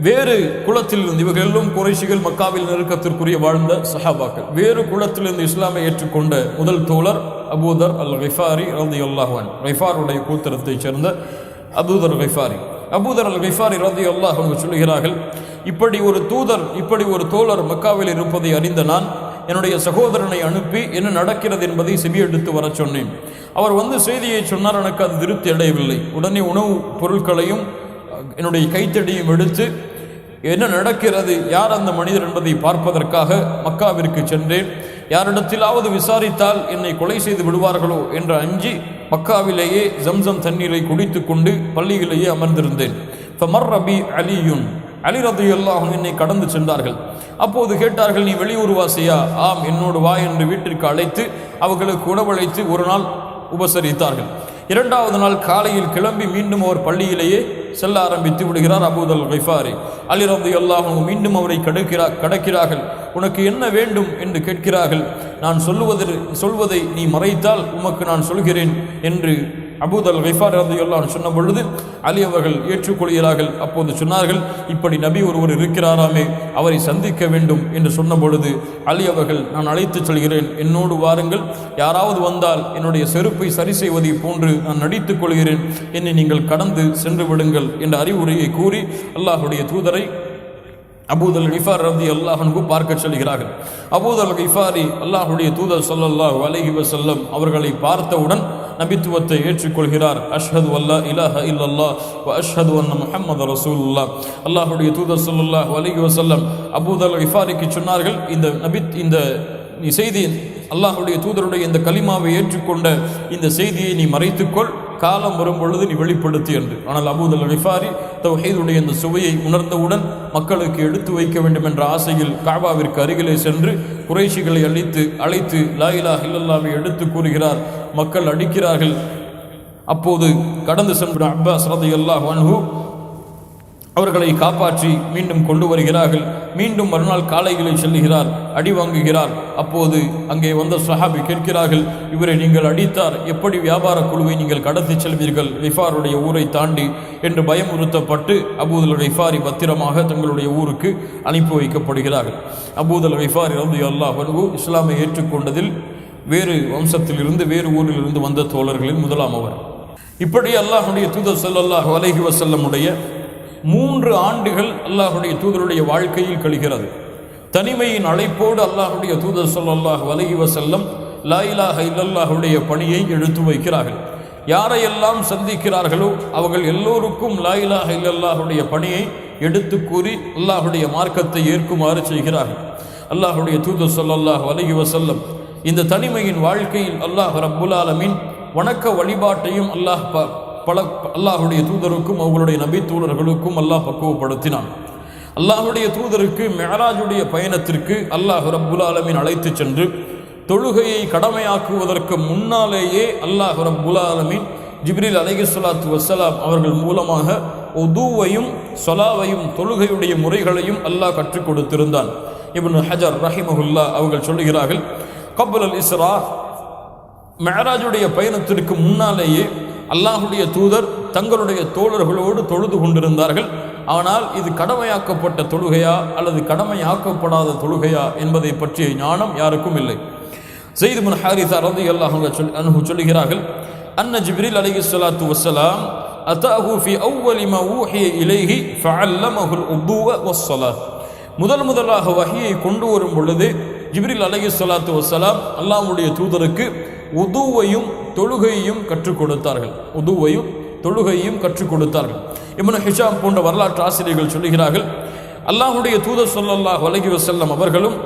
வேறு குலத்திலிருந்து, இவர்கள் எல்லாம் குறைஷிகள், மக்காவில் நெருக்கத்திற்குரிய வாழ்ந்த சஹாபாக்கள், வேறு குலத்திலிருந்து இஸ்லாமை ஏற்றுக்கொண்ட முதல் தோழர் அபூதர் அல் கிஃபாரி ரலியல்லாஹு அன்ஹு. கிஃபாருடைய கூத்திரத்தைச் சேர்ந்த அபூதர் கிஃபாரி. அபூதர் அல் கிஃபாரி ரலியல்லாஹு அன்ஹு சொல்கிறார்கள், இப்படி ஒரு தூதர், இப்படி ஒரு தோழர் மக்காவில் இருப்பதை அறிந்த நான் என்னுடைய சகோதரனை அனுப்பி என்ன நடக்கிறது என்பதை செவியெடுத்து வர சொன்னேன். அவர் வந்து செய்தியை சொன்னார். எனக்கு அது திருப்தி அடையவில்லை. உடனே உணவுப் பொருட்களையும் என்னுடைய கைத்தடியும் எடுத்து என்ன நடக்கிறது, யார் அந்த மனிதர் என்பதை பார்ப்பதற்காக மக்காவிற்கு சென்றேன். யாரிடத்திலாவது விசாரித்தால் என்னை கொலை செய்து விடுவார்களோ என்ற அஞ்சி மக்காவிலேயே ஜம்சம் தண்ணீரை குடித்து கொண்டு பள்ளியிலேயே அமர்ந்திருந்தேன். அலி ரலியல்லாஹு அன்ஹு என்னை கடந்து சென்றார்கள். அப்போது கேட்டார்கள், நீ வெளியூர்வாசியா? ஆம், என்னோடு வா என்று வீட்டிற்கு அழைத்து அவர்களுக்கு உணவளித்து ஒரு நாள் உபசரித்தார்கள். இரண்டாவது நாள் காலையில் கிளம்பி மீண்டும் அவர் பள்ளியிலேயே செல்ல ஆரம்பித்து விடுகிறார் அபூதர் கிஃபாரி. அலி ரலியல்லாஹு அன்ஹு மீண்டும் அவரை கடக்கிறார்கள். உனக்கு என்ன வேண்டும் என்று கேட்கிறார்கள். நான் சொல்வதை நீ மறைத்தால் உமக்கு நான் சொல்கிறேன் என்று அபூதர் கிஃபாரி ரலியல்லாஹு அன்ஹு சொன்ன பொழுது அலி அவர்கள் ஏற்றுக்கொள்கிறார்கள். அப்போது சொன்னார்கள், இப்படி நபி ஒருவர் இருக்கிறாராமே, அவரை சந்திக்க வேண்டும் என்று சொன்ன பொழுது அலி அவர்கள், நான் அழைத்துச் செல்கிறேன், என்னோடு வாருங்கள், யாராவது வந்தால் என்னுடைய செருப்பை சரி செய்வதை போன்று நான் நடித்துக் கொள்கிறேன், என்னை நீங்கள் கடந்து சென்று விடுங்கள் என்ற அறிவுரையை கூறி அல்லாஹ்வுடைய தூதரை அபூதர் கிஃபாரி ரலியல்லாஹு அன்ஹு பார்க்க செல்கிறார்கள். அபூதர் கிஃபாரி அல்லாஹ்வுடைய தூதர் ஸல்லல்லாஹு அலைஹி வஸல்லம் அவர்களை பார்த்தவுடன் நபித்துவத்தை ஏற்றுக்கொள்கிறார். அஷ்ஹது அல்லா இலாஹ இல்லல்லாஹ் வ அஷ்ஹது அன்ன முஹம்மது ரசூலுல்லாஹ். அல்லாஹ்வுடைய தூதர் ஸல்லல்லாஹு அலைஹி வஸல்லம் அபூதர் கிஃபாரிக்கு சொன்னார்கள், இந்த செய்தி, அல்லாஹ்வுடைய தூதருடைய இந்த கலிமாவை ஏற்றுக்கொண்ட இந்த செய்தியை நீ மறைத்துக்கொள், காலம் வரும் பொழுது நீ வெளிப்படுத்தி என்று. ஆனால் அபூதர் கிஃபாரி தௌஹீதுடைய இந்த சுவையை உணர்ந்தவுடன் மக்களுக்கு எடுத்து வைக்க வேண்டும் என்ற ஆசையில் காபாவிற்கு அருகிலே சென்று குறைஷிகளை அழைத்து லா இலாஹ இல்லல்லாஹ்வை எடுத்து கூறுகிறார். மக்கள் அடிக்கிறார்கள். அப்போது கடந்து சென்ற அப்பாஸ் ரலியல்லாஹு அன்ஹு அவர்களை காப்பாற்றி மீண்டும் கொண்டு வருகிறார்கள். மீண்டும் மறுநாள் காலைகளை செல்லுகிறார், அடி வாங்குகிறார். அப்போது அங்கே வந்த சஹாபி கேட்கிறார்கள், இவரை நீங்கள் அடித்தார், எப்படி வியாபார குழுவை நீங்கள் கடத்தி செல்வீர்கள் கிஃபாருடைய ஊரை தாண்டி என்று பயமுறுத்தப்பட்டு அபூதர் கிஃபாரி பத்திரமாக தங்களுடைய ஊருக்கு அனுப்பி வைக்கப்படுகிறார்கள். அபூதர் கிஃபாரி ரலியல்லாஹு அன்ஹு இஸ்லாமை ஏற்றுக்கொண்டதில் வேறு வம்சத்திலிருந்து, வேறு ஊரிலிருந்து வந்த தோழர்களில் முதலாம் அவர். இப்படி அல்லாஹ்வுடைய தூதர் ஸல்லல்லாஹு அலைஹி வஸல்லமுடைய 3 ஆண்டுகள் அல்லாஹ்வுடைய தூதருடைய வாழ்க்கையில் கழிகிறது. தனிமையின் அழைப்போடு அல்லாஹ்வுடைய தூதர் ஸல்லல்லாஹு அலைஹி வஸல்லம் லா இலாஹ இல்லல்லாஹ்வுடைய பணியை எடுத்து வைக்கிறார்கள். யாரையெல்லாம் சந்திக்கிறார்களோ அவர்கள் எல்லோருக்கும் லா இலாஹ இல்லல்லாஹ்வுடைய பணியை எடுத்து கூறி அல்லாஹ்வுடைய மார்க்கத்தை ஏற்குமாறு செய்கிறார்கள். அல்லாஹ்வுடைய தூதர் ஸல்லல்லாஹு அலைஹி வஸல்லம் இந்த தனிமையின் வாழ்க்கையில் அல்லாஹ் ரப்புல் ஆலமீன் வணக்க வழிபாட்டையும் அல்லாஹ்வுடைய தூதருக்கும் அவர்களுடைய நபி தூதர்களுக்கும் அல்லாஹ் பக்குவப்படுத்தினான். அல்லாஹ்வுடைய தூதருக்கு மிஅராஜுடைய பயணத்திற்கு அல்லாஹ் ரப்புல் ஆலமீன் அழைத்து சென்று தொழுகையை கடமையாக்குவதற்கு முன்னாலேயே அல்லாஹ் ரப்புல் ஆலமீன் ஜிப்ரீல் அலைஹிஸ்ஸலாத்து வஸ்ஸலாம் அவர்கள் மூலமாக உதுவையும் ஸலாவையும் தொழுகையுடைய முறைகளையும் அல்லாஹ் கற்றுக் கொடுத்திருந்தான். இப்னு ஹஜர் ரஹிமஹுல்லாஹ் அவர்கள் சொல்லுகிறார்கள், கப்லல் இஸ்ரா, மிஅராஜுடைய பயணத்திற்கு முன்னாலேயே அல்லாஹ்வுடைய தூதர் தங்களுடைய தோழர்களோடு தொழுது கொண்டிருந்தார்கள். ஆனால் இது கடமையாக்கப்பட்ட தொழுகையா அல்லது கடமையாக்கப்படாத தொழுகையா என்பதை பற்றிய ஞானம் யாருக்கும் இல்லை. ஸைத் இப்னு ஹாரிஸா ரலியல்லாஹு அன்ஹு சொல்லுகிறார்கள், அன்ன ஜிப்ரீல் அலைஹிஸ்ஸலாத்து வஸ்ஸலாம் அதாஹு ஃபி அவ்வலி மா ஊஹிய இலைஹி ஃபஅல்லமஹுல் உதுவ வஸ்ஸலாத். முதலாக வஹியை கொண்டு வரும் பொழுது ஜிப்ரீல் அலைஹிஸ்ஸலாத்து வஸ்ஸலாம் அல்லாஹ்வுடைய தூதருக்கு உதுவையும் தொழுகையையும் கற்றுக் கொடுத்தார்கள். உதுவையும் தொழுகையையும் கற்றுக் கொடுத்தார்கள். இப்னு ஹிஷாம் போன்ற வரலாற்று ஆசிரியர்கள் சொல்லுகிறார்கள், அல்லாஹ்வுடைய தூதர் ஸல்லல்லாஹு அலைஹி வஸல்லம் அவர்களும்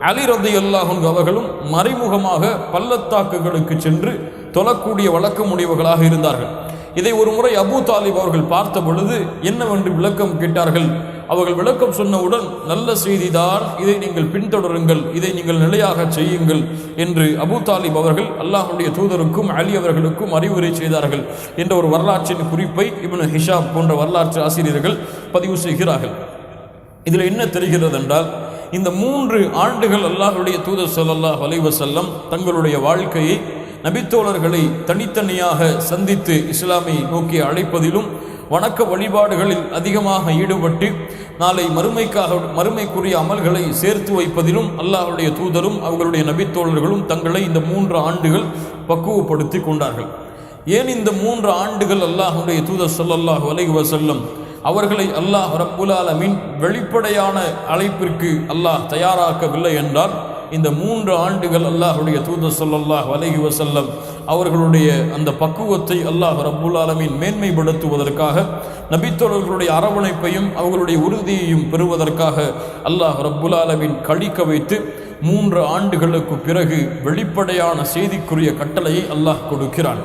அலி ரலியல்லாஹு அன்ஹு அவர்களும் மறைமுகமாக பள்ளத்தாக்குகளுக்கு சென்று தொழக்கூடிய வழக்கமுடையவர்களாக இருந்தார்கள். இதை ஒரு முறை அபூ தாலிப் அவர்கள் பார்த்த பொழுது என்னவென்று விளக்கம் கேட்டார்கள். அவர்கள் விளக்கம் சொன்னவுடன், நல்ல செய்திதான், இதை நீங்கள் பின்தொடருங்கள், இதை நீங்கள் நிலையாக செய்யுங்கள் என்று அபூ தாலிப் அவர்கள் அல்லாஹ்வுடைய தூதருக்கும் அலி அவர்களுக்கும் அறிவுரை செய்தார்கள் என்ற ஒரு வரலாற்றின் குறிப்பை இப்னு ஹிஷாம் போன்ற வரலாற்று ஆசிரியர்கள் பதிவு செய்கிறார்கள். இதில் என்ன தெரிகிறது என்றால், இந்த 3 ஆண்டுகள் அல்லாஹ்வுடைய தூதர் ஸல்லல்லாஹு அலைஹி வஸல்லம் தங்களுடைய வாழ்க்கையை நபித்தோழர்களை தனித்தனியாக சந்தித்து இஸ்லாமை நோக்கி அழைப்பதிலும் வணக்க வழிபாடுகளில் அதிகமாக ஈடுபட்டு நாளை மறுமைக்குரிய அமல்களை சேர்த்து வைப்பதிலும் அல்லாஹ்வுடைய தூதரும் அவர்களுடைய நபித்தோழர்களும் தங்களை இந்த 3 ஆண்டுகள் பக்குவப்படுத்தி கொண்டார்கள். ஏன் இந்த 3 ஆண்டுகள் அல்லாஹ்வுடைய தூதர் ஸல்லல்லாஹு அலைஹி வஸல்லம் அவர்களை அல்லாஹ் ரப்புல் ஆலமீன் வெளிப்படையான அழைப்பிற்கு அல்லாஹ் தயாராக்கவில்லை என்றால், இந்த 3 ஆண்டுகள் அல்லாஹ்வுடைய தூதர் ஸல்லல்லாஹு அலைஹி வஸல்லம் அவர்களுடைய அந்த பக்குவத்தை அல்லாஹ் ரப்புல் ஆலமீன் மேன்மைப்படுத்துவதற்காக, நபித்தோழர்களுடைய அரவணைப்பையும் அவர்களுடைய உறுதியையும் பெறுவதற்காக அல்லாஹ் ரப்புல் ஆலமீன் கழிக்க வைத்து 3 ஆண்டுகளுக்கு பிறகு வெளிப்படையான செய்திக்குரிய கட்டளையை அல்லாஹ் கொடுக்கிறான்.